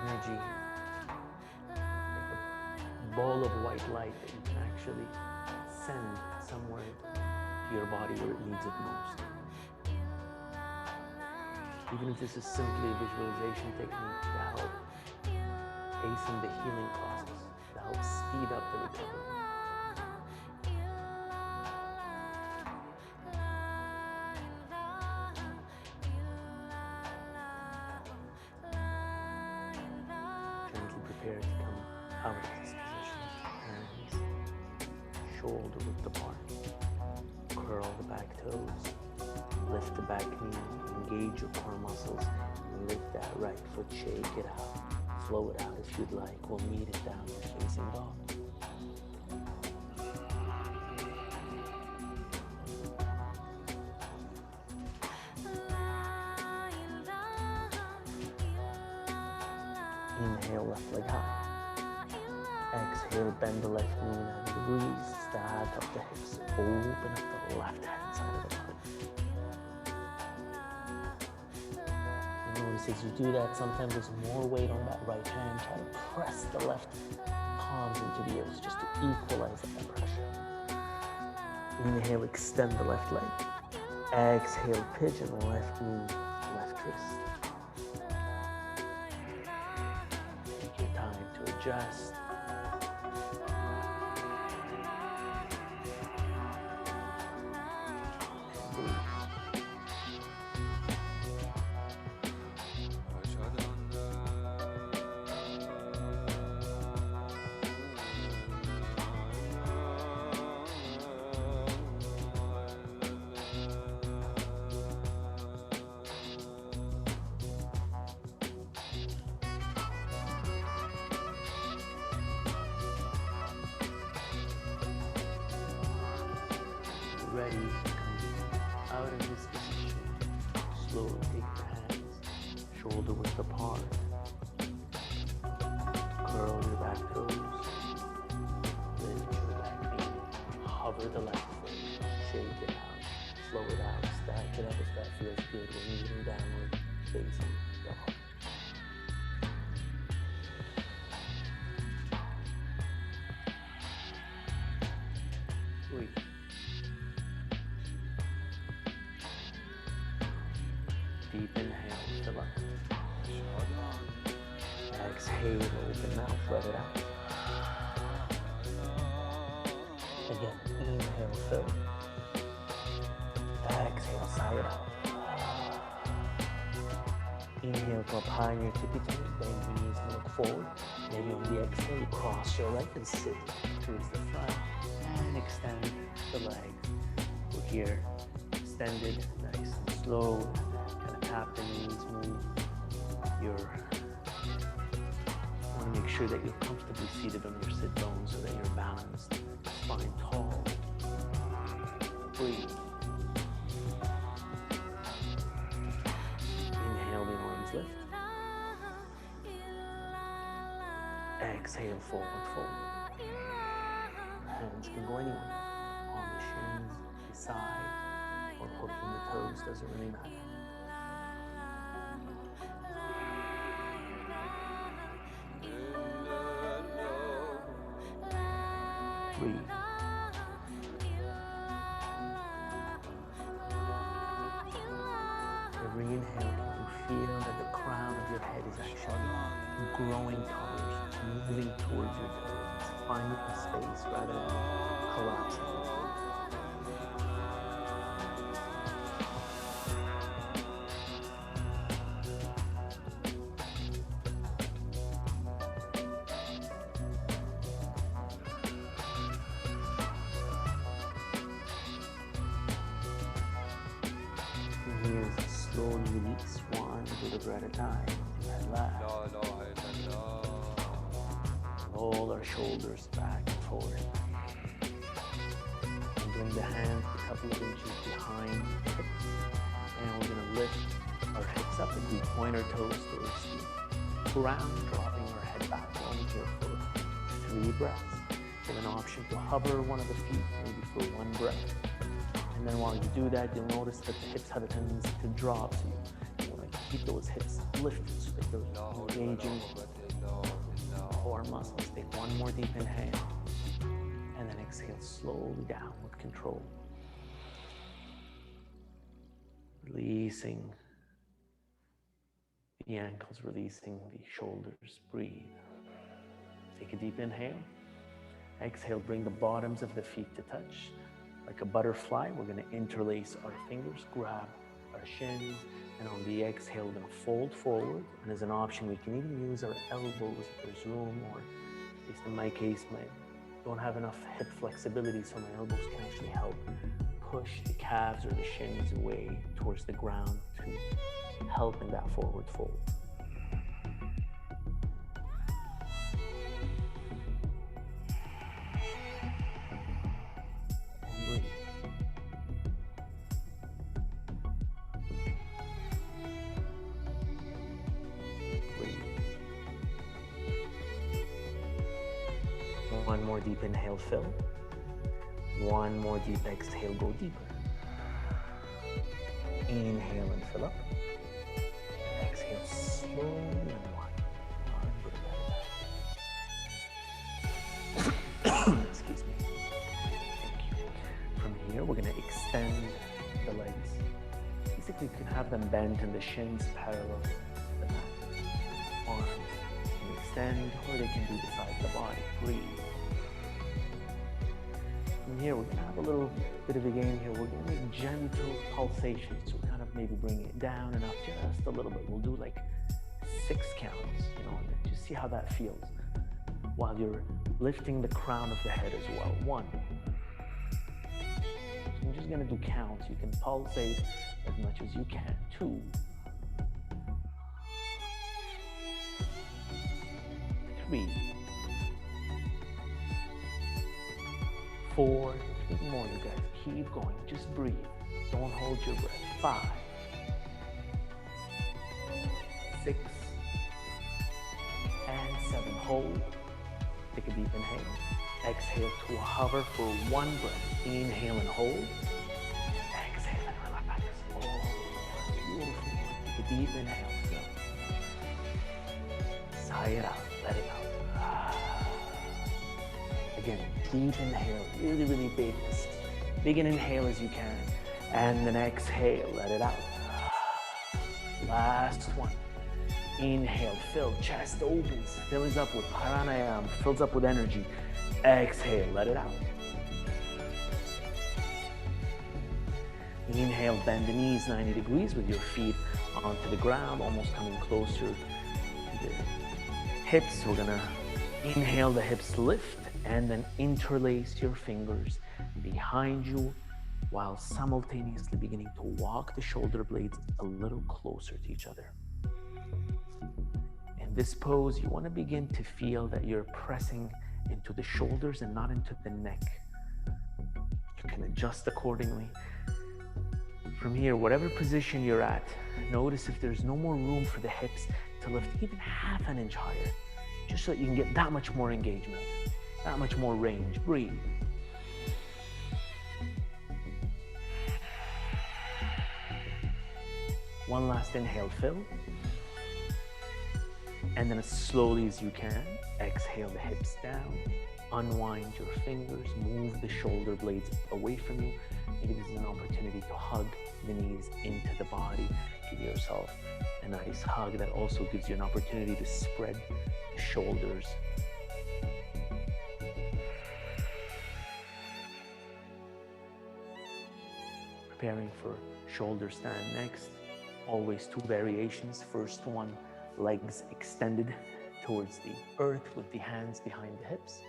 energy, like a ball of white light that you can actually send somewhere to your body where it needs it most. Even if this is simply a visualization technique to help hasten the healing process, to help speed up the recovery. Gently prepare to come out of this position. Hands shoulder width apart. Curl the back toes. Lift the back knee. Engage your core muscles. Lift that right foot. Shake it out. Flow it out if you'd like. We'll meet it down facing dog. Inhale, left leg high. Exhale, bend the left knee, and release. Stack up the hips. Open up the left hand side of the body. Notice as you do that, sometimes there's more weight on that right hand. Try to press the left palms into the earth just to equalize that pressure. Inhale, extend the left leg. Exhale, pigeon, left knee, left wrist. Take your time to adjust. Ready to come out of this position. Slowly take your hands, shoulder width apart. Curl your back toes. Lift your back knee. Hover the left foot. Shake it out. Flow it out. Stack it up if that feels good. We're moving downward, facing dog. Breathe. Deep inhale, fill up. Exhale, open mouth, let it out. Again, inhale, fill. Exhale, sigh it out. Inhale, go up high in your tippy toes, bend your knees and look forward. Maybe on the exhale, you cross your leg and sit towards the front and extend the legs. We're here, extended, nice and slow. Tap the knees, move your, want to make sure that you're comfortably seated on your sit bones so that you're balanced, spine tall. Breathe. Inhale, the arms lift. Exhale, forward, fold. Hands can go anywhere, on the shins, the side, or hooking the toes, doesn't really matter. Breathe. Every inhale, you feel that the crown of your head is actually growing taller, moving towards your toes, finding a space rather than collapsing. Here's a slow, unique swan with a breath at a time. Relax. Roll our shoulders back and forward. And bring the hands a couple of inches behind the hips. And we're going to lift our hips up and we point our toes towards the ground, dropping our head back on here for 3 breaths. You have an option to hover one of the feet, maybe for 1 breath. And then while you do that, you'll notice that the hips have a tendency to drop. So you want to Keep those hips lifted so that you're engaging core muscles. Take one more deep inhale. And then exhale slowly down with control. Releasing the ankles, releasing the shoulders. Breathe. Take a deep inhale. Exhale, bring the bottoms of the feet to touch. Like a butterfly, we're going to interlace our fingers, grab our shins, and on the exhale, we're going to fold forward. And as an option, we can even use our elbows if there's room, or at least in my case, I don't have enough hip flexibility, so my elbows can actually help push the calves or the shins away towards the ground to help in that forward fold. One more deep inhale, fill. One more deep exhale, go deeper. Inhale and fill up. Exhale slowly and one. Excuse me. Thank you. From here, we're going to extend the legs. Basically, you can have them bent and the shins parallel to the mat. Arms can extend, or they can be beside the body. Breathe. From here, we're going to have a little bit of a game here. We're going to make gentle pulsations. So kind of maybe bring it down and up just a little bit. We'll do like 6 counts, and just see how that feels. While you're lifting the crown of the head as well. 1. So I'm just going to do counts. You can pulsate as much as you can. 2. 3. 4, 3 more, you guys. Keep going. Just breathe. Don't hold your breath. 5, 6, and 7. Hold. Take a deep inhale. Exhale to hover for 1 breath. Inhale and hold. Exhale and relax. Oh, beautiful. Take a deep inhale. Sigh it out. Let it out. Again, deep inhale, really, really big. As big an inhale as you can. And then exhale, let it out. Last one. Inhale, fill, chest opens, fills up with pranayama, fills up with energy. Exhale, let it out. Inhale, bend the knees 90 degrees with your feet onto the ground, almost coming closer to the hips. We're gonna inhale, the hips lift, and then interlace your fingers behind you while simultaneously beginning to walk the shoulder blades a little closer to each other. In this pose, you want to begin to feel that you're pressing into the shoulders and not into the neck. You can adjust accordingly. From here, whatever position you're at, notice if there's no more room for the hips to lift even half an inch higher, just so that you can get that much more engagement, that much more range. Breathe. One last inhale, fill. And then as slowly as you can, exhale the hips down. Unwind your fingers, move the shoulder blades away from you. Maybe this is an opportunity to hug the knees into the body. Give yourself a nice hug that also gives you an opportunity to spread the shoulders. Preparing for shoulder stand next. Always 2 variations. First one, legs extended towards the earth with the hands behind the hips.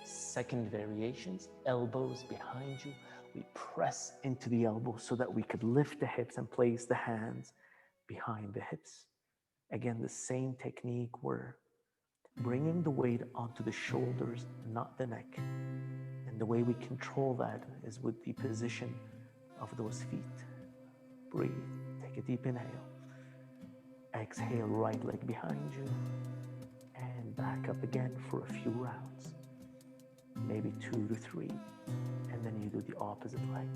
Second variations, elbows behind you. We press into the elbows so that we could lift the hips and place the hands behind the hips. Again, the same technique. We're bringing the weight onto the shoulders, not the neck. And the way we control that is with the position of those feet. Breathe. Take a deep inhale. Exhale, right leg behind you. And back up again for a few rounds. Maybe 2 to 3. And then you do the opposite leg.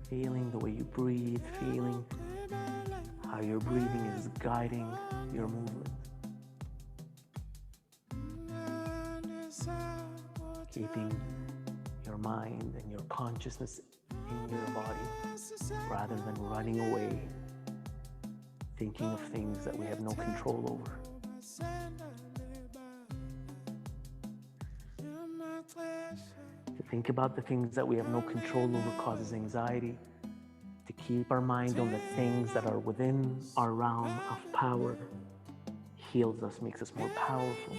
Feeling the way you breathe, feeling how your breathing is guiding your movement. Keeping your mind and your consciousness in your body rather than running away, thinking of things that we have no control over. To think about the things that we have no control over causes anxiety. To keep our mind on the things that are within our realm of power heals us, makes us more powerful.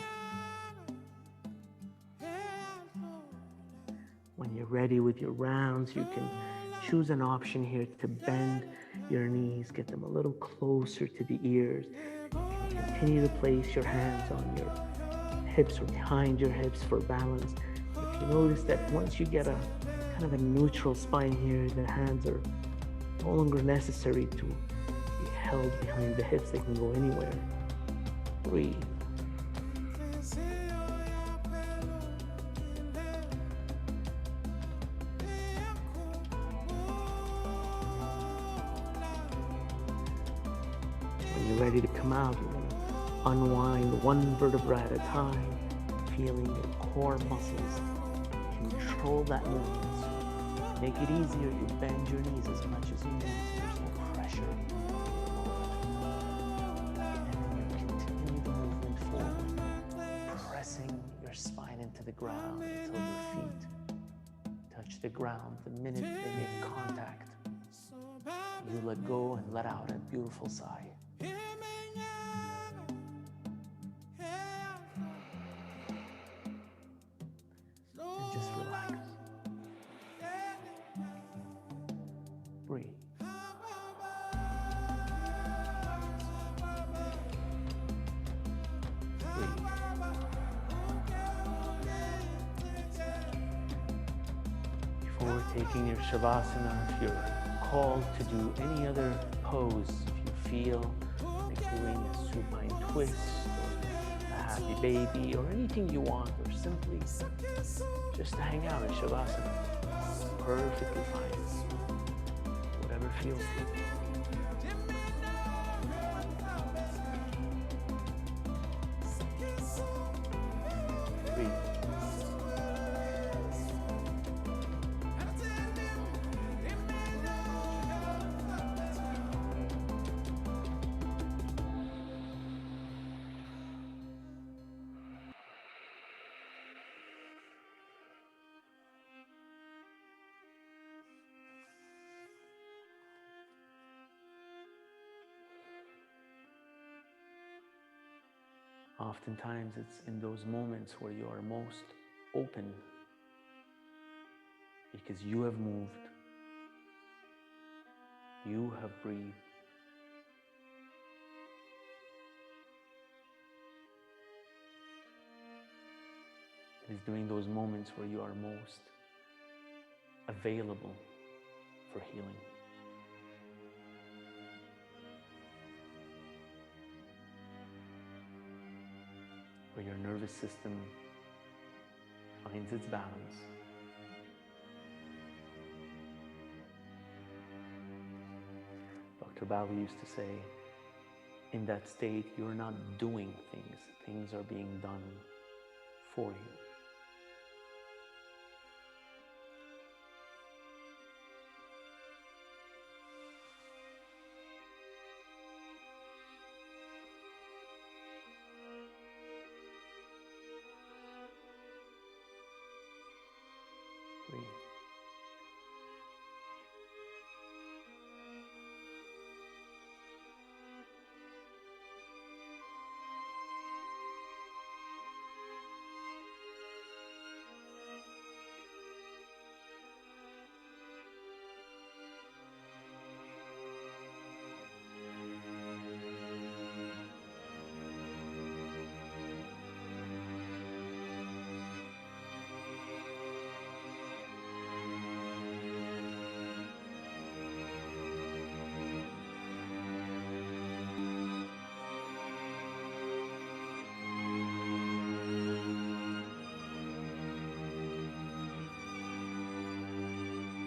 When you're ready with your rounds, you can choose an option here to bend your knees, get them a little closer to the ears. You can continue to place your hands on your hips or behind your hips for balance. If you notice that once you get a kind of a neutral spine here, the hands are no longer necessary to be held behind the hips, they can go anywhere. Breathe. When you're ready to come out, you're going to unwind one vertebra at a time, feeling your core muscles control that movement. Make it easier, you bend your knees as much as you need so there's no pressure. And then you continue the movement forward, pressing your spine into the ground until your feet touch the ground. The minute they make contact, you let go and let out a beautiful sigh. And just relax. Breathe. Breathe. Before taking your Shavasana, if you're called to do any other pose, if you feel like doing a supine twist or a happy baby or anything you want, or simply just to hang out in Shavasana, perfectly fine. Whatever feels good. Breathe. Oftentimes it's in those moments where you are most open because you have moved, you have breathed. It is during those moments where you are most available for healing. Where your nervous system finds its balance. Dr. Bali used to say, in that state, you're not doing things. Things are being done for you. Breathe.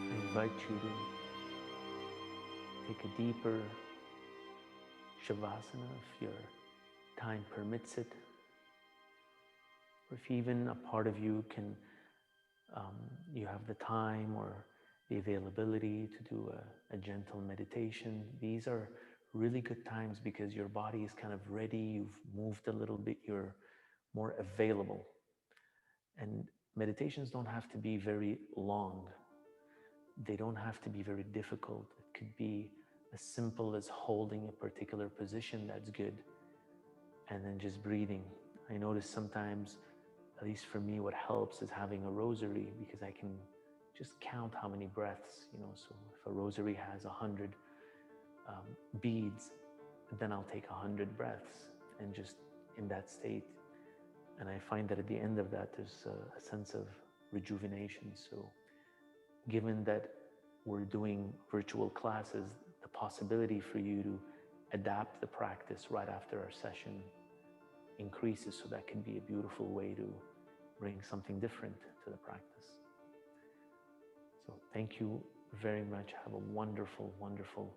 I invite you to take a deeper Shavasana if your time permits it. Or if even a part of you can, you have the time or the availability to do a gentle meditation. These are really good times because your body is kind of ready, you've moved a little bit, you're more available. And meditations don't have to be very long. They don't have to be very difficult. It could be as simple as holding a particular position that's good and then just breathing. I notice sometimes, at least for me, what helps is having a rosary because I can just count how many breaths, so if a rosary has 100 beads, then I'll take 100 breaths and just in that state. And I find that at the end of that, there's a sense of rejuvenation. So given that we're doing virtual classes, the possibility for you to adapt the practice right after our session increases. So that can be a beautiful way to bring something different to the practice. So thank you very much. Have a wonderful, wonderful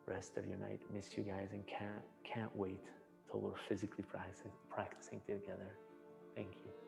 rest of your night. Miss you guys and can't wait till we're physically practicing together. Thank you.